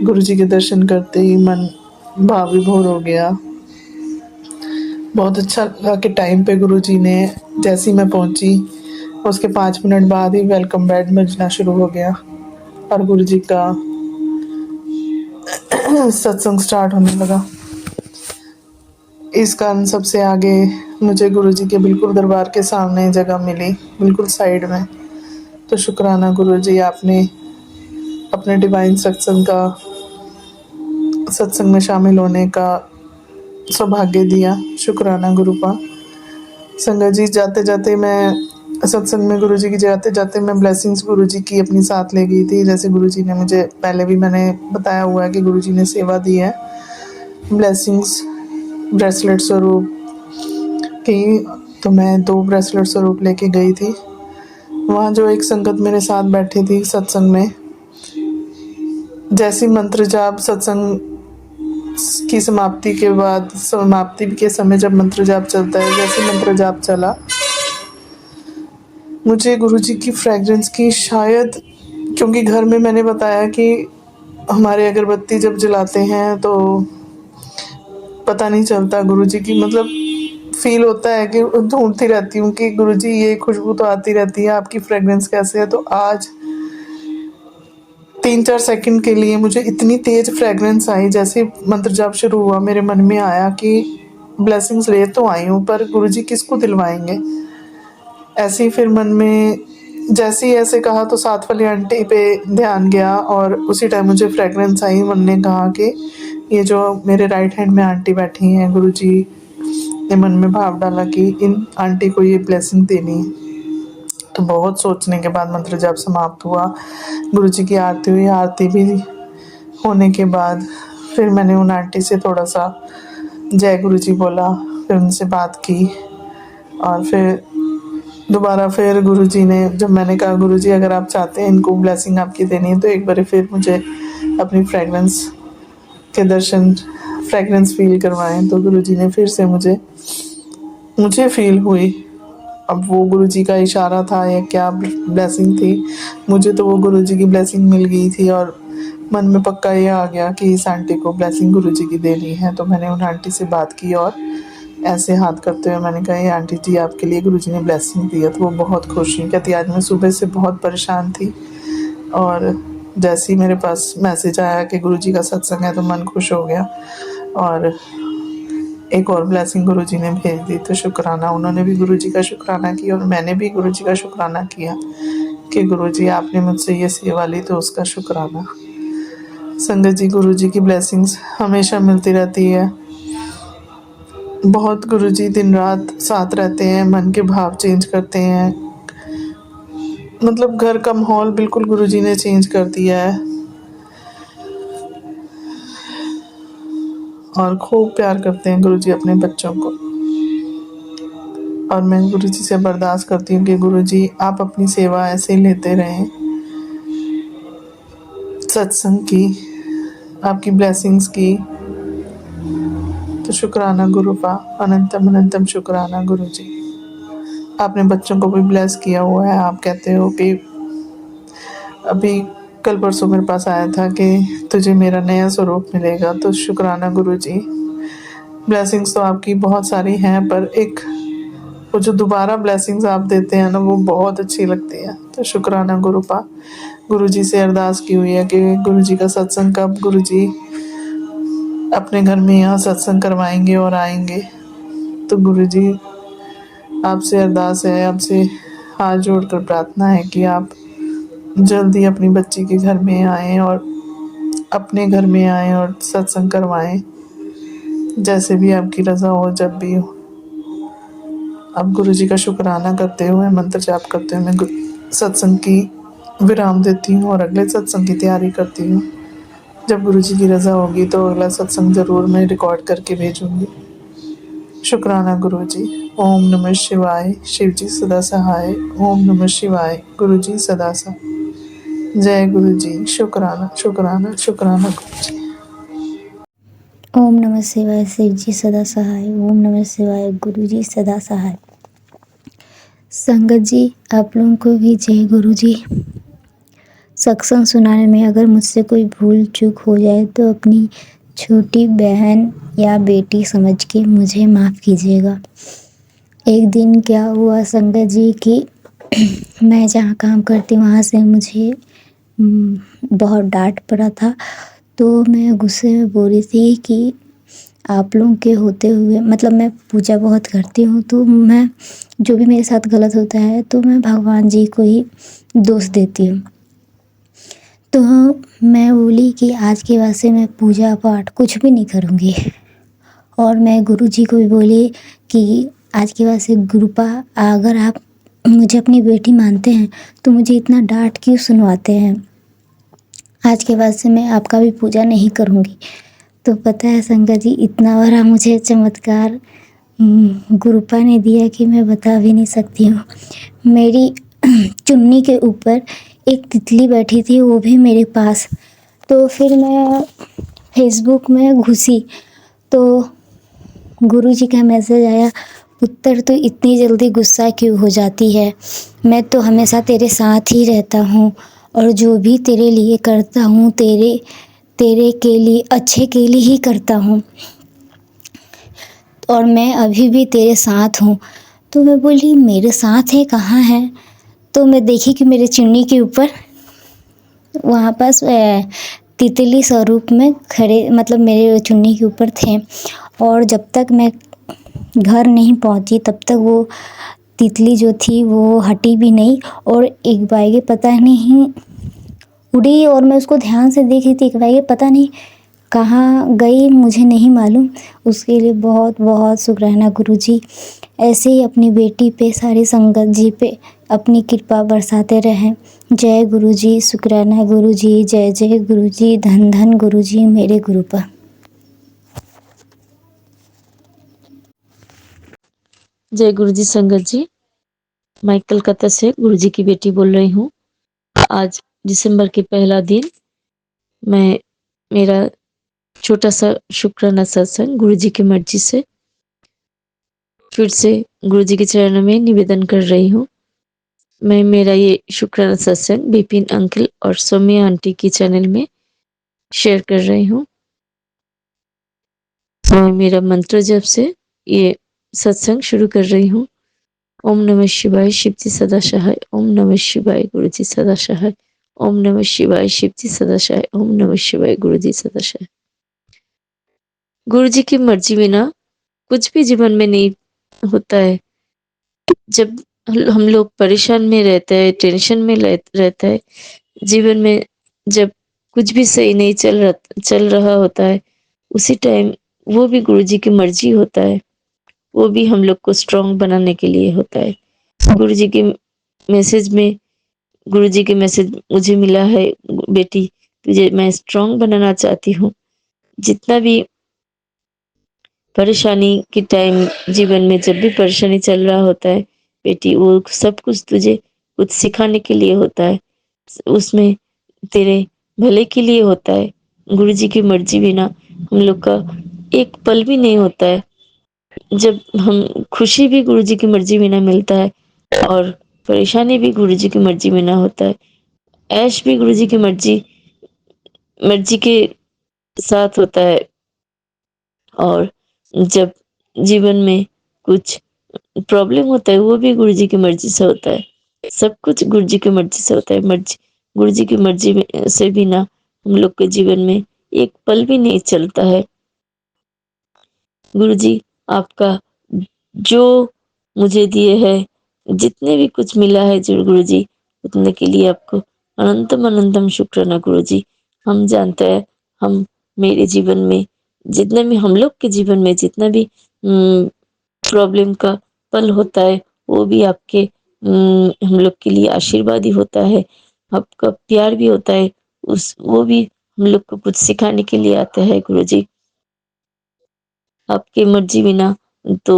गुरु जी के दर्शन करते ही मन भाव विभोर हो गया। बहुत अच्छा लगा कि टाइम पे गुरु जी ने, जैसी मैं पहुंची उसके 5 मिनट बाद ही वेलकम बैड बजना शुरू हो गया और गुरु जी का सत्संग स्टार्ट होने लगा। इस कारण सबसे आगे मुझे गुरु जी के बिल्कुल दरबार के सामने जगह मिली, बिल्कुल साइड में। तो शुक्राना गुरु जी, आपने अपने डिवाइन सत्संग में शामिल होने का सौभाग्य दिया। शुक्राना गुरुपा। संगत जी, जाते जाते मैं सत्संग में गुरु जी की जाते जाते मैं ब्लेसिंग्स गुरु जी की अपनी साथ ले गई थी। जैसे गुरु जी ने मुझे पहले भी मैंने बताया हुआ है कि गुरु जी ने सेवा दी है ब्लेसिंग्स ब्रेसलेट स्वरूप की, तो मैं 2 ब्रेसलेट स्वरूप लेके गई थी। वहाँ जो एक संगत मेरे साथ बैठी थी सत्संग में, जैसी मंत्र जाप सत्संग की समाप्ति के बाद, समाप्ति के समय जब मंत्र जाप चलता है, जैसे मंत्र जाप चला, मुझे गुरु जी की फ्रेगरेंस की, शायद क्योंकि घर में मैंने बताया कि हमारे अगरबत्ती जब जलाते हैं तो पता नहीं चलता गुरु जी की, मतलब फील होता है कि ढूंढती रहती हूँ कि गुरु जी ये खुशबू तो आती रहती है, आपकी फ्रेगरेंस कैसे है। तो आज 3-4 सेकंड के लिए मुझे इतनी तेज फ्रेगरेंस आई, जैसे मंत्र जाप शुरू हुआ मेरे मन में आया कि ब्लेसिंग्स ले तो आई हूँ पर गुरु जी किसको दिलवाएंगे। ऐसे ही फिर मन में जैसे ही ऐसे कहा तो साथ वाली आंटी पे ध्यान गया और उसी टाइम मुझे फ्रेगरेंस आई। मन ने कहा कि ये जो मेरे राइट हैंड में आंटी बैठी हैं, गुरु जी ने मन में भाव डाला कि इन आंटी को ये ब्लेसिंग देनी है। तो बहुत सोचने के बाद मंत्र जाप समाप्त हुआ, गुरु जी की आरती हुई। आरती भी होने के बाद फिर मैंने उन आंटी से थोड़ा सा जय गुरु जी बोला, फिर उनसे बात की और फिर दोबारा फिर गुरु जी ने, जब मैंने कहा गुरु जी अगर आप चाहते हैं इनको ब्लेसिंग आपकी देनी है तो एक बार फिर मुझे अपनी फ्रेगरेंस के दर्शन, फ्रेगरेंस फील करवाएं, तो गुरु जी ने फिर से मुझे फील हुई। अब वो गुरु जी का इशारा था या क्या ब्लेसिंग थी, मुझे तो वो गुरु जी की ब्लेसिंग मिल गई थी और मन में पक्का ये आ गया कि इस आंटी को ब्लेसिंग गुरु जी की देनी है। तो मैंने उन आंटी से बात की और ऐसे हाथ करते हुए मैंने कहा ये आंटी जी आपके लिए गुरु जी ने ब्लेसिंग दी है। तो वो बहुत खुश हुई, कहती आज मैं सुबह से बहुत परेशान थी और जैसे ही मेरे पास मैसेज आया कि गुरु जी का सत्संग है तो मन खुश हो गया और एक और ब्लेसिंग गुरु जी ने भेज दी। तो शुक्राना, उन्होंने भी गुरु जी का शुक्राना किया और मैंने भी गुरु जी का शुक्राना किया कि गुरु जी आपने मुझसे ये सेवा ली, तो उसका शुक्राना। संगत जी, गुरु जी की ब्लेसिंग्स हमेशा मिलती रहती है। बहुत गुरु जी दिन रात साथ रहते हैं, मन के भाव चेंज करते हैं, मतलब घर का माहौल बिल्कुल गुरु जी ने चेंज कर दिया है और खूब प्यार करते हैं गुरु जी अपने बच्चों को। और मैं गुरु जी से बर्दाश्त करती हूँ कि गुरु जी आप अपनी सेवा ऐसे ही लेते रहें, सत्संग की, आपकी ब्लेसिंग्स की। तो शुक्राना गुरुपा, अनंतम अनंतम शुक्राना गुरु जी। आपने बच्चों को भी ब्लेस किया हुआ है। आप कहते हो कि अभी कल परसों मेरे पास आया था कि तुझे मेरा नया स्वरूप मिलेगा। तो शुक्राना गुरु जी, ब्लेसिंग्स तो आपकी बहुत सारी हैं पर एक वो जो दोबारा ब्लेसिंग्स आप देते हैं ना वो बहुत अच्छी लगती है। तो शुक्राना गुरुपा। गुरु जी से अरदास की हुई है कि गुरु जी का सत्संग कब गुरु जी अपने घर में यहाँ सत्संग करवाएंगे और आएंगे। तो गुरु जी आपसे अरदास है, आपसे हाथ जोड़कर प्रार्थना है कि आप जल्दी अपनी बच्ची के घर में आएँ और अपने घर में आएँ और सत्संग करवाएं, जैसे भी आपकी रज़ा हो, जब भी हो। अब गुरु जी का शुक्राना करते हुए, मंत्र जाप करते हुए मैं सत्संग की विराम देती हूँ और अगले सत्संग की तैयारी करती हूँ। जब गुरु जी की रज़ा होगी तो अगला सत्संग ज़रूर मैं रिकॉर्ड करके भेजूँगी। शुक्राना गुरु जी। ओम नमः शिवाय। शिव जी सदा सहाय। ओम नमः शिवाय। गुरु जी सदा सहाय। जय गुरु जी। शुक्राना शुक्राना शुक्राना गुरु जी। ओम नमः शिवाय। शिव जी सदा सहाय। ओम नमः शिवाय। गुरु जी सदा सहाय। संगत जी, आप लोगों को भी जय गुरु जी। सत्संग सुनाने में अगर मुझसे कोई भूल चूक हो जाए तो अपनी छोटी बहन या बेटी समझ के मुझे माफ़ कीजिएगा। एक दिन क्या हुआ संगत जी कि मैं जहाँ काम करती हूँ वहाँ से मुझे बहुत डांट पड़ा था। तो मैं गुस्से में बोल रही थी कि आप लोगों के होते हुए, मतलब मैं पूजा बहुत करती हूँ तो मैं जो भी मेरे साथ गलत होता है तो मैं भगवान जी को ही दोष देती हूँ। तो मैं बोली कि आज के बाद से मैं पूजा पाठ कुछ भी नहीं करूँगी। और मैं गुरु जी को भी बोली कि आज के बाद से गुरुपा, अगर आप मुझे अपनी बेटी मानते हैं तो मुझे इतना डांट क्यों सुनवाते हैं। आज के बाद से मैं आपका भी पूजा नहीं करूँगी। तो पता है संगत जी, इतना बड़ा मुझे चमत्कार गुरुपा ने दिया कि मैं बता भी नहीं सकती हूँ। मेरी चुन्नी के ऊपर एक तितली बैठी थी, वो भी मेरे पास। तो फिर मैं फेसबुक में घुसी तो गुरुजी का मैसेज आया, पुत्र तो इतनी जल्दी गुस्सा क्यों हो जाती है, मैं तो हमेशा तेरे साथ ही रहता हूँ और जो भी तेरे लिए करता हूँ तेरे के लिए अच्छे के लिए ही करता हूँ और मैं अभी भी तेरे साथ हूँ। तो मैं बोली मेरे साथ है, कहाँ है? तो मैं देखी कि मेरे चुन्नी के ऊपर वहाँ पास तितली स्वरूप में खड़े, मतलब मेरे चुन्नी के ऊपर थे। और जब तक मैं घर नहीं पहुँची तब तक वो तितली जो थी वो हटी भी नहीं और एक बाइगे पता नहीं उड़ी और मैं उसको ध्यान से देख रही थी। एक बाइगे पता नहीं कहाँ गई, मुझे नहीं मालूम। उसके लिए बहुत बहुत शुक्राना गुरुजी। ऐसे ही अपनी बेटी पे, सारी संगत जी पे अपनी कृपा बरसाते रहें। जय गुरुजी, शुक्राना गुरुजी, जय जय गुरुजी, धन धन गुरुजी मेरे गुरुपा। जय गुरु जी संगत जी। मैं कलकत्ता से गुरु जी की बेटी बोल रही हूँ। आज दिसंबर के पहला दिन मैं मेरा छोटा सा शुक्राना सत्संग गुरु जी की मर्जी से फिर से गुरु जी के चरणों में निवेदन कर रही हूँ। मैं मेरा ये शुक्राना सत्संग बिपिन अंकल और सौम्या आंटी की चैनल में शेयर कर रही हूँ। मैं मेरा मंत्र जप से ये सत्संग शुरू कर रही हूँ। ओम नमः शिवाय शिव जी सदा सहाय। ओम नमः शिवाय गुरु जी सदा सहाय। ओम नमः शिवाय शिव जी सदा सहाय। ओम नमः शिवाय गुरु जी सदा सहाय। गुरु जी की मर्जी बिना कुछ भी जीवन में नहीं होता है। जब हम लोग परेशान में रहते हैं, टेंशन में रहता है, जीवन में जब कुछ भी सही नहीं चल रहा होता है, उसी टाइम वो भी गुरु जी की मर्जी होता है। वो भी हम लोग को स्ट्रांग बनाने के लिए होता है। गुरु जी के मैसेज में गुरु जी के मैसेज मुझे मिला है, बेटी तुझे मैं स्ट्रांग बनाना चाहती हूँ। जितना भी परेशानी के टाइम जीवन में जब भी परेशानी चल रहा होता है बेटी, वो सब कुछ तुझे कुछ सिखाने के लिए होता है, उसमें तेरे भले के लिए होता है। गुरु जी की मर्जी बिना हम लोग का एक पल भी नहीं होता है। जब हम खुशी भी गुरु जी की मर्जी बिना मिलता है और परेशानी भी गुरु जी की मर्जी बिना होता है। ऐश भी गुरु जी की मर्जी के साथ होता है। और जब जीवन में कुछ प्रॉब्लम होता है वो भी गुरु जी की मर्जी से होता है। सब कुछ गुरु जी की मर्जी से होता है। गुरु जी की मर्जी से बिना हम लोग के जीवन में एक पल भी नहीं चलता है। गुरु जी आपका जो मुझे दिए है, जितने भी कुछ मिला है जो गुरु जी, उतने के लिए आपको अनंतम अनंतम शुक्राना गुरु जी। हम जानते हैं हम मेरे जीवन में जितने भी हम लोग के जीवन में जितना भी प्रॉब्लम का पल होता है वो भी आपके हम लोग के लिए आशीर्वाद ही होता है। आपका प्यार भी होता है, वो भी हम लोग को कुछ सिखाने के लिए आता है गुरु जी। आपकी मर्जी बिना तो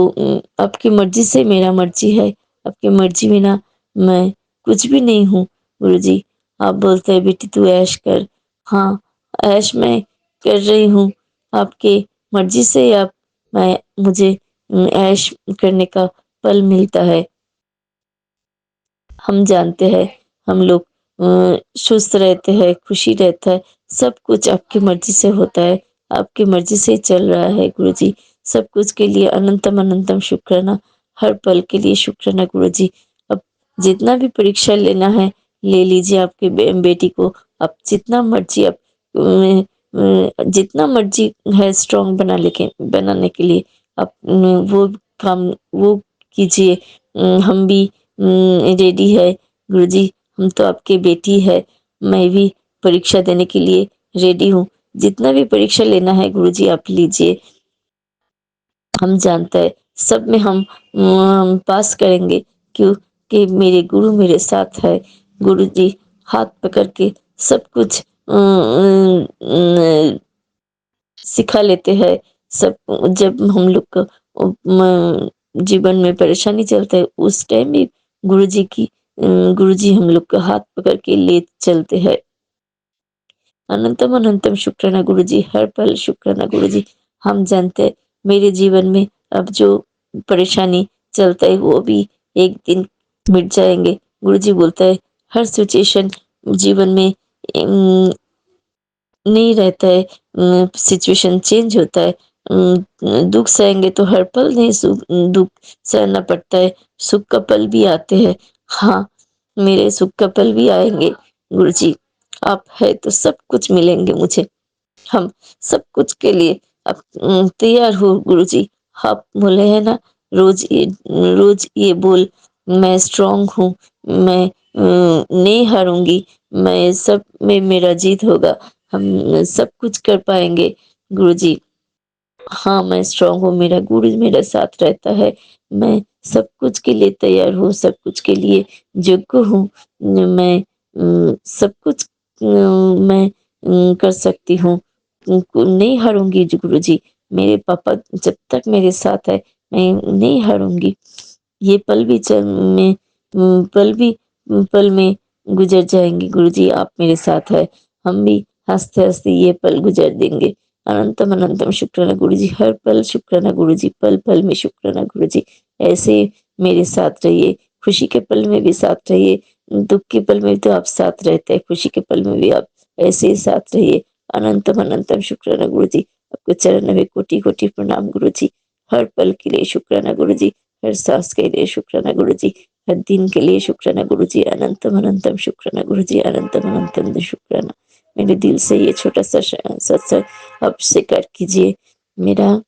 आपकी मर्जी से मेरा मर्जी है। आपकी मर्जी बिना मैं कुछ भी नहीं हूँ गुरु जी। आप बोलते हैं बेटी तू ऐश कर, हाँ ऐश मैं कर रही हूँ। आपके मर्जी से आप मुझे ऐश करने का पल मिलता है। हम जानते हैं हम लोग सुस्त रहते हैं, खुशी रहता है, सब कुछ आपकी मर्जी से होता है। आपकी मर्जी से चल रहा है गुरु जी। सब कुछ के लिए अनंतम अनंतम शुक्राना, हर पल के लिए शुक्राना गुरु जी। अब जितना भी परीक्षा लेना है ले लीजिए। आपके बेटी को आप जितना मर्जी आप जितना मर्जी है स्ट्रांग बनाने के लिए आप वो काम वो कीजिए। हम भी रेडी है गुरु जी। हम तो आपके बेटी है, मैं भी परीक्षा देने के लिए रेडी हूँ। जितना भी परीक्षा लेना है गुरु जी आप लीजिए। हम जानते हैं सब में हम पास करेंगे क्योंकि मेरे गुरु मेरे साथ है। गुरु जी हाथ पकड़ के सब कुछ सिखा लेते हैं। सब जब हम लोग को जीवन में परेशानी चलता है उस टाइम भी गुरु जी हम लोग का हाथ पकड़ के ले चलते हैं। अनंतम अनंतम शुक्राना गुरु जी, हर पल शुक्राना गुरु जी। हम जानते हैं मेरे जीवन में अब जो परेशानी चलता है वो भी एक दिन मिट जाएंगे। गुरु जी बोलता है हर सिचुएशन जीवन में नहीं रहता है, सिचुएशन चेंज होता है। दुख सहेंगे तो हर पल नहीं दुख सहना पड़ता है, सुख का पल भी आते हैं। हाँ मेरे सुख का पल भी आएंगे गुरु जी। आप है तो सब कुछ मिलेंगे मुझे। हम सब कुछ के लिए अब तैयार हो गुरु जी। आप बोले है ना रोज ये बोल मैं स्ट्रांग हूँ, मैं नहीं हारूंगी, मैं सब में मेरा जीत होगा, हम सब कुछ कर पाएंगे गुरु जी। हाँ मैं स्ट्रांग हूँ, मेरा गुरु मेरा साथ रहता है। मैं सब कुछ के लिए तैयार हूँ, सब कुछ के लिए योग्य हूँ। मैं सब कुछ मैं कर सकती हूँ, नहीं हारूंगी गुरु जी। मेरे पापा जब तक मेरे साथ है मैं नहीं हारूंगी। ये पल में गुजर जाएंगे गुरुजी, आप मेरे साथ है, हम भी हंसते हंसते ये पल गुजर देंगे। अनंतम अनंतम शुक्राना गुरुजी, हर पल शुक्राना गुरुजी, पल पल में शुक्राना गुरुजी। ऐसे मेरे साथ रहिए, खुशी के पल में भी साथ रहिए, दुख के पल में भी तो आप साथ रहते हैं, खुशी के पल में भी आप ऐसे ही साथ रहिए। अनंतम अनंतम शुक्राना गुरुजी, आपको चरण में कोटि कोटि प्रणाम गुरुजी। हर पल के लिए शुक्राना गुरुजी, हर सांस के लिए शुक्राना गुरुजी, हर दिन के लिए शुक्राना गुरुजी। अनंतम अनंतम शुक्राना गुरुजी, अनंतम अनंतम शुक्राना। मेरे दिल से ये छोटा सा सत्संग अब स्वीकार कीजिए। मेरा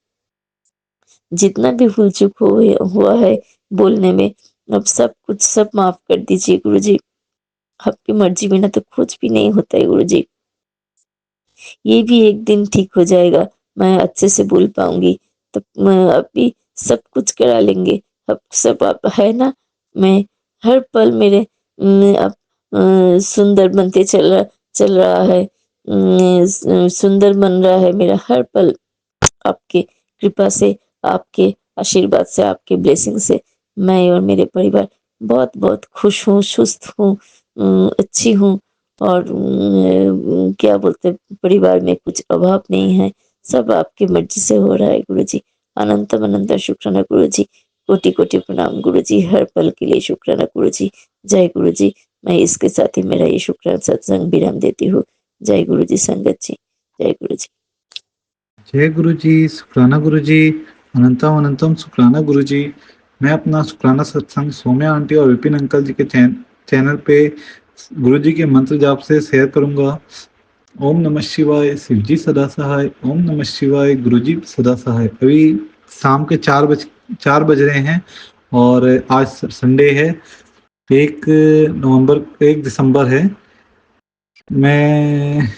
जितना भी भूल चूक हुआ है बोलने में, अब सब माफ कर दीजिए गुरुजी। आपकी मर्जी बिना तो कुछ भी नहीं होता है गुरुजी। ये भी एक दिन ठीक हो जाएगा, मैं अच्छे से बोल पाऊंगी, तो अभी सब कुछ करा लेंगे। अब सब आप है ना, मैं हर पल मेरे अब सुंदर बनते चल रहा है, सुंदर बन रहा है मेरा हर पल, आपके कृपा से, आपके आशीर्वाद से, आपके ब्लेसिंग से मैं और मेरे परिवार बहुत बहुत खुश हूँ, सुस्त हूँ, अच्छी हूँ। और क्या बोलते हैं, परिवार में कुछ अभाव नहीं है, सब आपकी मर्जी से हो रहा है गुरुजी। अनंतम अनंत शुक्राना गुरुजी, कोटि कोटि प्रणाम गुरुजी, हर पल के लिए शुक्राना गुरुजी। जय गुरुजी। मैं इसके साथ ही मेरा ये शुक्राना सत्संग विराम देती हूँ। जय गुरुजी संगत जी, जय गुरुजी। जय गुरु जी, शुक्राना गुरु जी, अनंतम अनंतम शुक्राना गुरु जी। मैं अपना शुक्राना सत्संग सौम्या आंटी और विपिन अंकल जी के चैनल पे गुरु जी के मंत्र जाप से शेयर करूंगा। ओम नमः शिवाय, शिव जी सदा सहाय। ओम नमः शिवाय, गुरु जी सदा सहाय। अभी शाम के 4 बज रहे हैं और आज संडे है, 1 दिसंबर है। मैं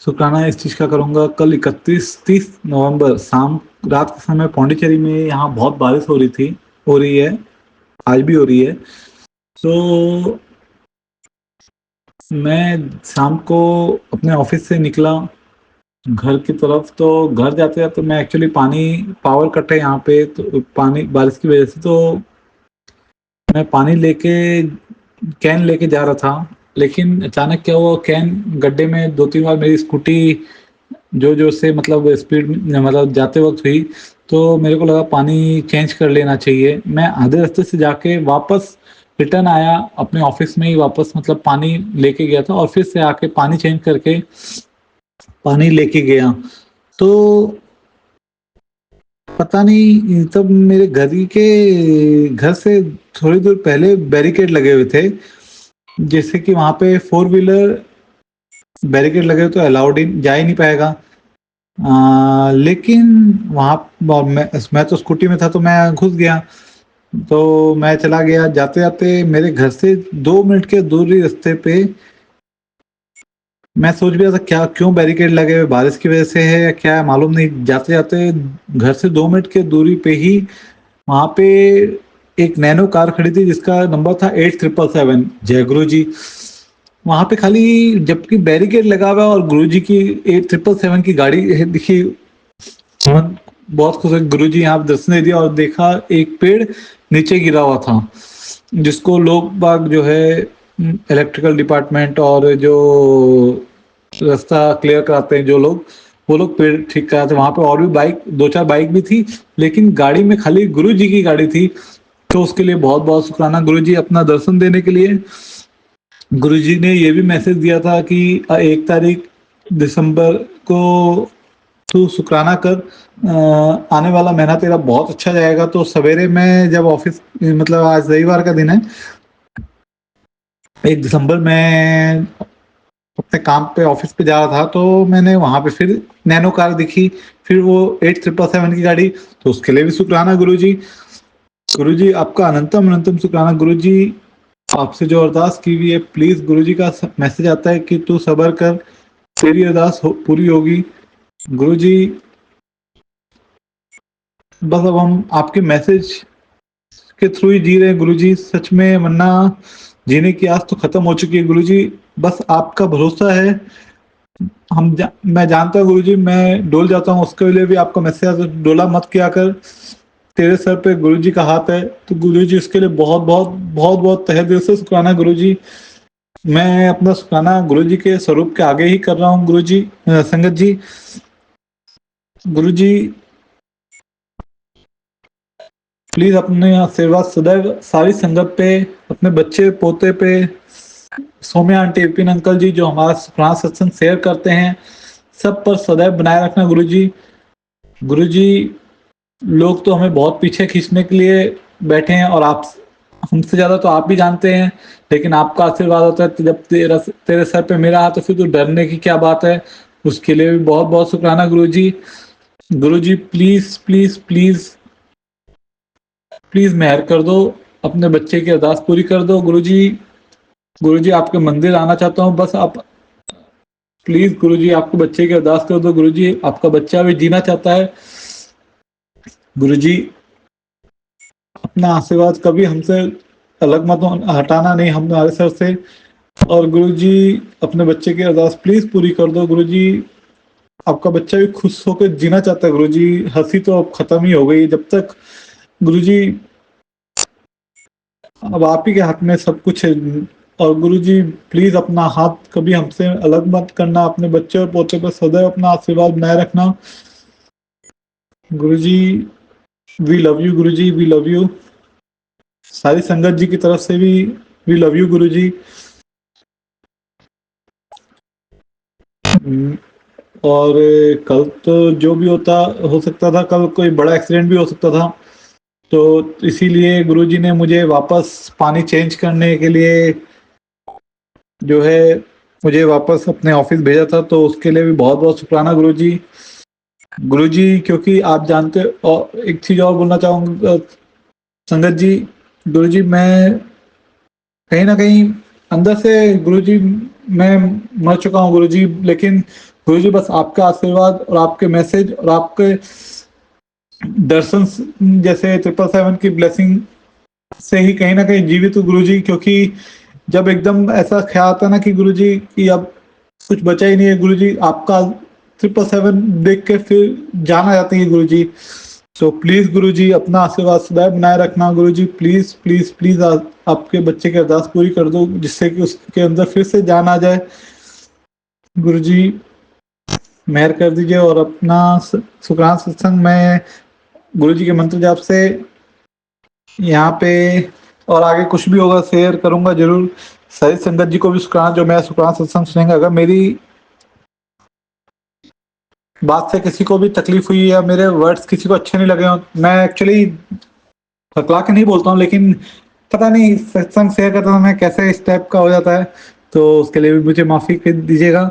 शुक्राना इस चीज का करूंगा, कल 30 नवंबर रात के समय पौंडीचेरी में यहाँ बहुत बारिश हो रही है, आज भी हो रही है। तो मैं शाम को अपने ऑफिस से निकला घर की तरफ, तो घर जाते जाते मैं एक्चुअली पावर कट है यहाँ पे, तो पानी बारिश की वजह से, तो मैं पानी कैन लेके जा रहा था, लेकिन अचानक क्या हुआ, कैन गड्ढे में 2-3 बार मेरी स्कूटी जो से मतलब स्पीड मतलब जाते वक्त हुई, तो मेरे को लगा पानी चेंज कर लेना चाहिए। मैं आधे रास्ते से जाके वापस रिटर्न आया, अपने ऑफिस में ही वापस मतलब पानी लेके गया था और फिर से आके पानी चेंज करके पानी लेके गया। तो पता नहीं, तब मेरे घर से थोड़ी दूर पहले बैरिकेड लगे हुए थे, जैसे कि वहां पे 4 व्हीलर बैरिकेड लगे हुए तो अलाउड जा ही नहीं पाएगा। लेकिन वहां मैं तो स्कूटी में था, तो मैं घुस गया, तो मैं चला गया। जाते जाते मेरे घर से 2 मिनट के दूरी रास्ते पे मैं सोच भी रहा था क्यों बैरिकेड लगे हुए, बारिश की वजह से है या क्या है, मालूम नहीं। जाते जाते घर से 2 मिनट के दूरी पे ही वहां पे एक नैनो कार खड़ी थी जिसका नंबर था 8777। जय गुरु जी। वहां पे खाली जबकि बैरिकेड लगा हुआ और गुरु जी की 8777 की गाड़ी दिखी, बहुत खुश है। गुरु जी यहाँ दर्शन दे दिया और देखा एक पेड़ नीचे गिरा हुआ था, जिसको लोग बाग जो है इलेक्ट्रिकल डिपार्टमेंट और जो रास्ता क्लियर कराते हैं वो लोग पेड़ ठीक कराते। वहां पे और भी 2-4 बाइक भी थी, लेकिन गाड़ी में खाली गुरु जी की गाड़ी थी। तो उसके लिए बहुत बहुत शुक्राना गुरु जी, अपना दर्शन देने के लिए। गुरु जी ने ये भी मैसेज दिया था कि 1 तारीख दिसंबर को तू शुक्राना कर, आने वाला महीना तेरा बहुत अच्छा जाएगा। तो सवेरे में जब ऑफिस मतलब आज रविवार का दिन है, 1 दिसंबर में अपने काम पे ऑफिस पे जा रहा था, तो मैंने वहां पे फिर नैनो कार दिखी, फिर वो 8777 की गाड़ी, तो उसके लिए भी शुक्राना गुरु जी। गुरु जी आपका अनंतम अनंतम शुक्राना गुरु जी। आपसे जो अरदास की हुई है, प्लीज गुरु जी का मैसेज आता है कि तू सब्र कर, तेरी अरदास पूरी होगी। गुरु जी बस अब हम आपके मैसेज के थ्रू ही जी रहे हैं गुरु जी, सच में, वरना जीने की आस तो खत्म हो चुकी है गुरु जी। बस आपका भरोसा है। मैं जानता हूँ गुरु जी, मैं डोल जाता हूँ, उसके लिए भी आपका मैसेज आता है, डोला मत किया कर, तेरे सर पे गुरुजी का हाथ है, तो गुरुजी उसके लिए बहुत बहुत बहुत बहुत तहे दिल से शुक्राना गुरुजी। मैं अपना शुक्राना गुरुजी के स्वरूप के आगे ही कर रहा हूँ गुरुजी। संगत जी, गुरुजी प्लीज अपने आशीर्वाद सदैव सारी संगत पे, अपने बच्चे पोते पे, सौम्या आंटी, विपिन अंकल जी जो हमारा शुक्राना सत्संग शेयर करते हैं, सब पर सदैव बनाए रखना गुरुजी। गुरुजी, लोग तो हमें बहुत पीछे खींचने के लिए बैठे हैं, और आप हमसे ज्यादा तो आप भी जानते हैं, लेकिन आपका आशीर्वाद होता है तो जब तेरे सर पे मेरा हाथ है, फिर तो डरने की क्या बात है। उसके लिए भी बहुत बहुत शुक्राना गुरुजी। गुरुजी प्लीज प्लीज प्लीज प्लीज मेहर कर दो, अपने बच्चे की अरदास पूरी कर दो गुरुजी। गुरुजी आपके मंदिर आना चाहता हूँ, बस आप प्लीज गुरुजी आपके बच्चे की अरदास कर दो गुरुजी। आपका बच्चा भी जीना चाहता है गुरुजी। अपना आशीर्वाद कभी हमसे अलग मत हटाना नहीं हमारे सर से। और गुरुजी अपने बच्चे की अरदास प्लीज पूरी कर दो गुरुजी। आपका बच्चा भी खुश होकर जीना चाहता है गुरुजी। हंसी तो अब खत्म ही हो गई जब तक गुरुजी, अब आप ही के हाथ में सब कुछ है। और गुरुजी प्लीज अपना हाथ कभी हमसे अलग मत करना, अपने बच्चे और पोते पर सदैव अपना आशीर्वाद बनाए रखना गुरुजी। वी लव यू गुरुजी, वी लव यू। सारी संगत जी की तरफ से भी वी लव यू गुरुजी। और कल तो जो भी होता हो सकता था, कल कोई बड़ा एक्सीडेंट भी हो सकता था, तो इसीलिए गुरुजी ने मुझे वापस पानी चेंज करने के लिए जो है मुझे वापस अपने ऑफिस भेजा था, तो उसके लिए भी बहुत बहुत शुक्राना गुरुजी। गुरुजी क्योंकि आप जानते, और एक चीज और बोलना चाहूंगा संगत जी, गुरुजी मैं कहीं ना कहीं अंदर से गुरुजी मैं मर चुका हूँ गुरुजी, लेकिन गुरुजी बस आपका आशीर्वाद और आपके मैसेज और आपके दर्शन जैसे 777 की ब्लेसिंग से ही कहीं ना कहीं जीवित हूँ गुरुजी। क्योंकि जब एकदम ऐसा ख्याल आता ना कि गुरुजी कि अब कुछ बचा ही नहीं है गुरुजी, आपका 777 देख के फिर जान आ जाती है गुरुजी। तो प्लीज गुरुजी अपना आशीर्वाद सदैव बनाए रखना गुरुजी। प्लीज प्लीज प्लीज आपके बच्चे की अरदास पूरी कर दो, जिससे कि उसके अंदर फिर से जान आ जाए गुरुजी। मेहर कर दीजिए। और अपना शुक्राना सत्संग मैं गुरुजी के मंत्र जाप से यहाँ पे और आगे कुछ भी होगा शेयर करूंगा जरूर। सारी संगत जी को भी शुक्राना जो मैं शुक्राना सत्संग सुनेंगे। अगर मेरी बात से किसी को भी तकलीफ हुई या मेरे वर्ड्स किसी को अच्छे नहीं लगे हो, मैं एक्चुअली हकला के नहीं बोलता हूँ, लेकिन पता नहीं सत्संग शेयर करता हूँ मैं कैसे इस टाइप का हो जाता है, तो उसके लिए भी मुझे माफी कर दीजिएगा।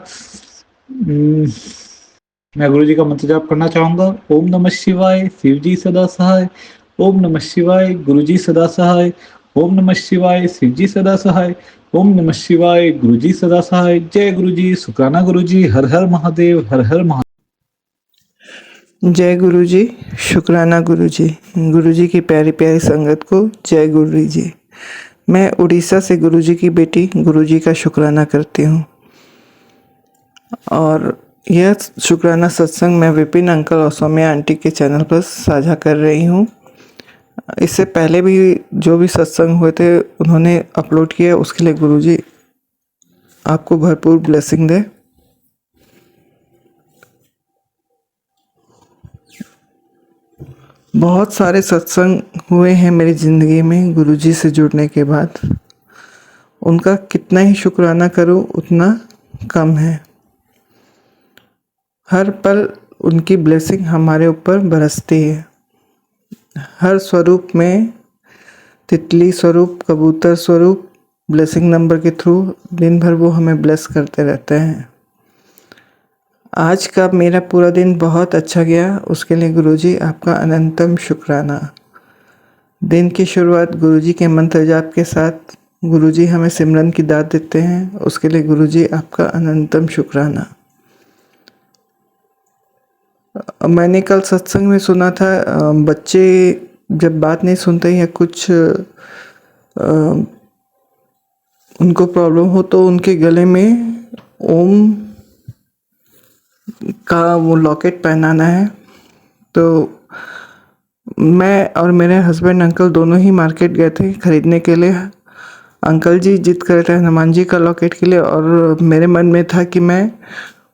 मैं गुरु जी का मंत्र जाप करना चाहूंगा। ओम नमः शिवाय, शिव जी सदा सहाय। ओम नमः शिवाय, गुरु जी सदा सहाय। ओम नमः शिवाय, शिव जी सदा सहाय। ओम नमः शिवाय, गुरु जी सदा सहाय। जय गुरु जी, शुक्राना गुरु जी। हर हर महादेव, हर हर महादेव। जय गुरु जी, शुक्राना गुरु जी। गुरु जी की प्यारी प्यारी संगत को जय गुरु जी। मैं उड़ीसा से गुरु जी की बेटी गुरु जी का शुक्राना करती हूँ, और यह शुक्राना सत्संग मैं विपिन अंकल और सौम्या आंटी के चैनल पर साझा कर रही हूँ। इससे पहले भी जो भी सत्संग हुए थे उन्होंने अपलोड किया, उसके लिए गुरु जी आपको भरपूर ब्लेसिंग दे। बहुत सारे सत्संग हुए हैं मेरी ज़िंदगी में गुरुजी से जुड़ने के बाद, उनका कितना ही शुक्राना करूं उतना कम है। हर पल उनकी ब्लेसिंग हमारे ऊपर बरसती है। हर स्वरूप में, तितली स्वरूप, कबूतर स्वरूप, ब्लेसिंग नंबर के थ्रू दिन भर वो हमें ब्लेस करते रहते हैं। आज का मेरा पूरा दिन बहुत अच्छा गया, उसके लिए गुरुजी आपका अनंतम शुक्राना। दिन की शुरुआत गुरुजी के मंत्र जाप के साथ गुरुजी हमें सिमरन की दात देते हैं, उसके लिए गुरुजी आपका अनंतम शुक्राना। मैंने कल सत्संग में सुना था बच्चे जब बात नहीं सुनते या कुछ उनको प्रॉब्लम हो तो उनके गले में ओम का वो लॉकेट पहनाना है। तो मैं और मेरे हस्बैंड अंकल दोनों ही मार्केट गए थे खरीदने के लिए। अंकल जी जिद कर रहे थे हनुमान जी का लॉकेट के लिए, और मेरे मन में था कि मैं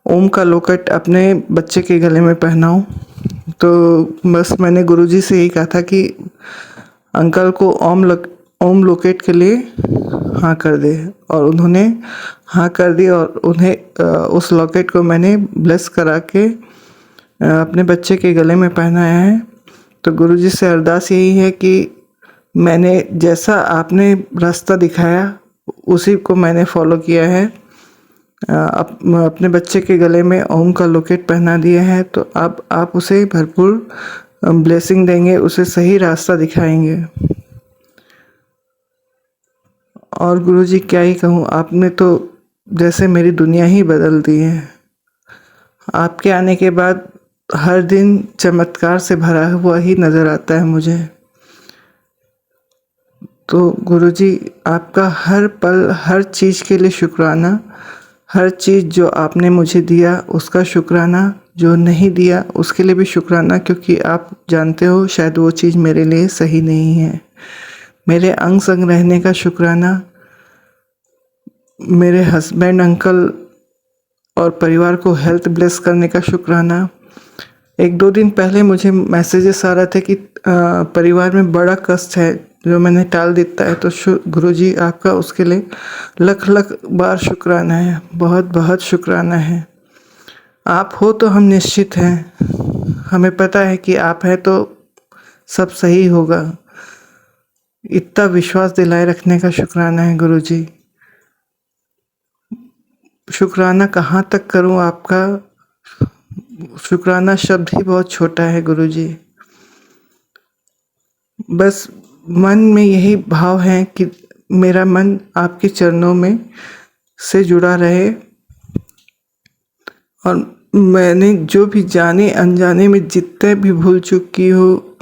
ओम का लॉकेट अपने बच्चे के गले में पहनाऊं। तो बस मैंने गुरुजी से यही कहा था कि अंकल को ओम लॉकेट के लिए हाँ कर दे, और उन्होंने हाँ कर दी, और उन्हें उस लॉकेट को मैंने ब्लेस करा के अपने बच्चे के गले में पहनाया है। तो गुरुजी से अरदास यही है कि मैंने जैसा आपने रास्ता दिखाया उसी को मैंने फॉलो किया है। अपने बच्चे के गले में ओम का लॉकेट पहना दिया है, तो अब आप उसे भरपूर ब्लेसिंग देंगे, उसे सही रास्ता दिखाएंगे। और गुरुजी क्या ही कहूँ, आपने तो जैसे मेरी दुनिया ही बदल दी है। आपके आने के बाद हर दिन चमत्कार से भरा हुआ ही नज़र आता है मुझे। तो गुरुजी आपका हर पल हर चीज़ के लिए शुक्राना, हर चीज़ जो आपने मुझे दिया उसका शुक्राना, जो नहीं दिया उसके लिए भी शुक्राना, क्योंकि आप जानते हो शायद वो चीज़ मेरे लिए सही नहीं है। मेरे अंग संग रहने का शुक्राना, मेरे हस्बैंड अंकल और परिवार को हेल्थ ब्लेस करने का शुक्राना। 1-2 दिन पहले मुझे मैसेजेस आ रहे थे कि परिवार में बड़ा कष्ट है जो मैंने टाल देता है, तो गुरुजी आपका उसके लिए लख लख बार शुक्राना है, बहुत बहुत शुक्राना है। आप हो तो हम निश्चित हैं, हमें पता है कि आप हैं तो सब सही होगा। इतना विश्वास दिलाए रखने का शुक्राना है गुरुजी। शुक्राना कहाँ तक करूँ आपका, शुक्राना शब्द ही बहुत छोटा है गुरुजी। बस मन में यही भाव है कि मेरा मन आपके चरणों में से जुड़ा रहे, और मैंने जो भी जाने अनजाने में जितने भी भूल चूक की हो,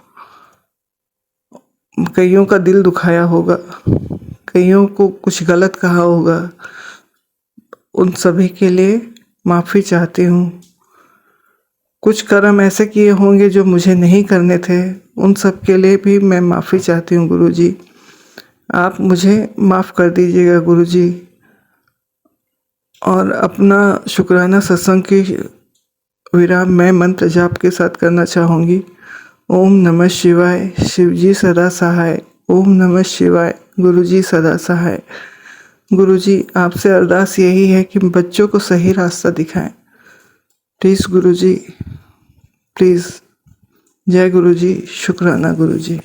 कईयों का दिल दुखाया होगा, कईयों को कुछ गलत कहा होगा, उन सभी के लिए माफ़ी चाहती हूँ। कुछ कर्म ऐसे किए होंगे जो मुझे नहीं करने थे, उन सब के लिए भी मैं माफ़ी चाहती हूँ गुरुजी। आप मुझे माफ़ कर दीजिएगा गुरुजी। और अपना शुक्राना सत्संग की विराम मैं मंत्र जाप के साथ करना चाहूँगी। ओम नमः शिवाय, शिवजी सदा सहाय। ओम नमः शिवाय, गुरुजी सदा सहाय। गुरुजी आपसे अरदास यही है कि बच्चों को सही रास्ता दिखाएं। Please Guruji, please. जय गुरुजी, शुक्राना गुरुजी।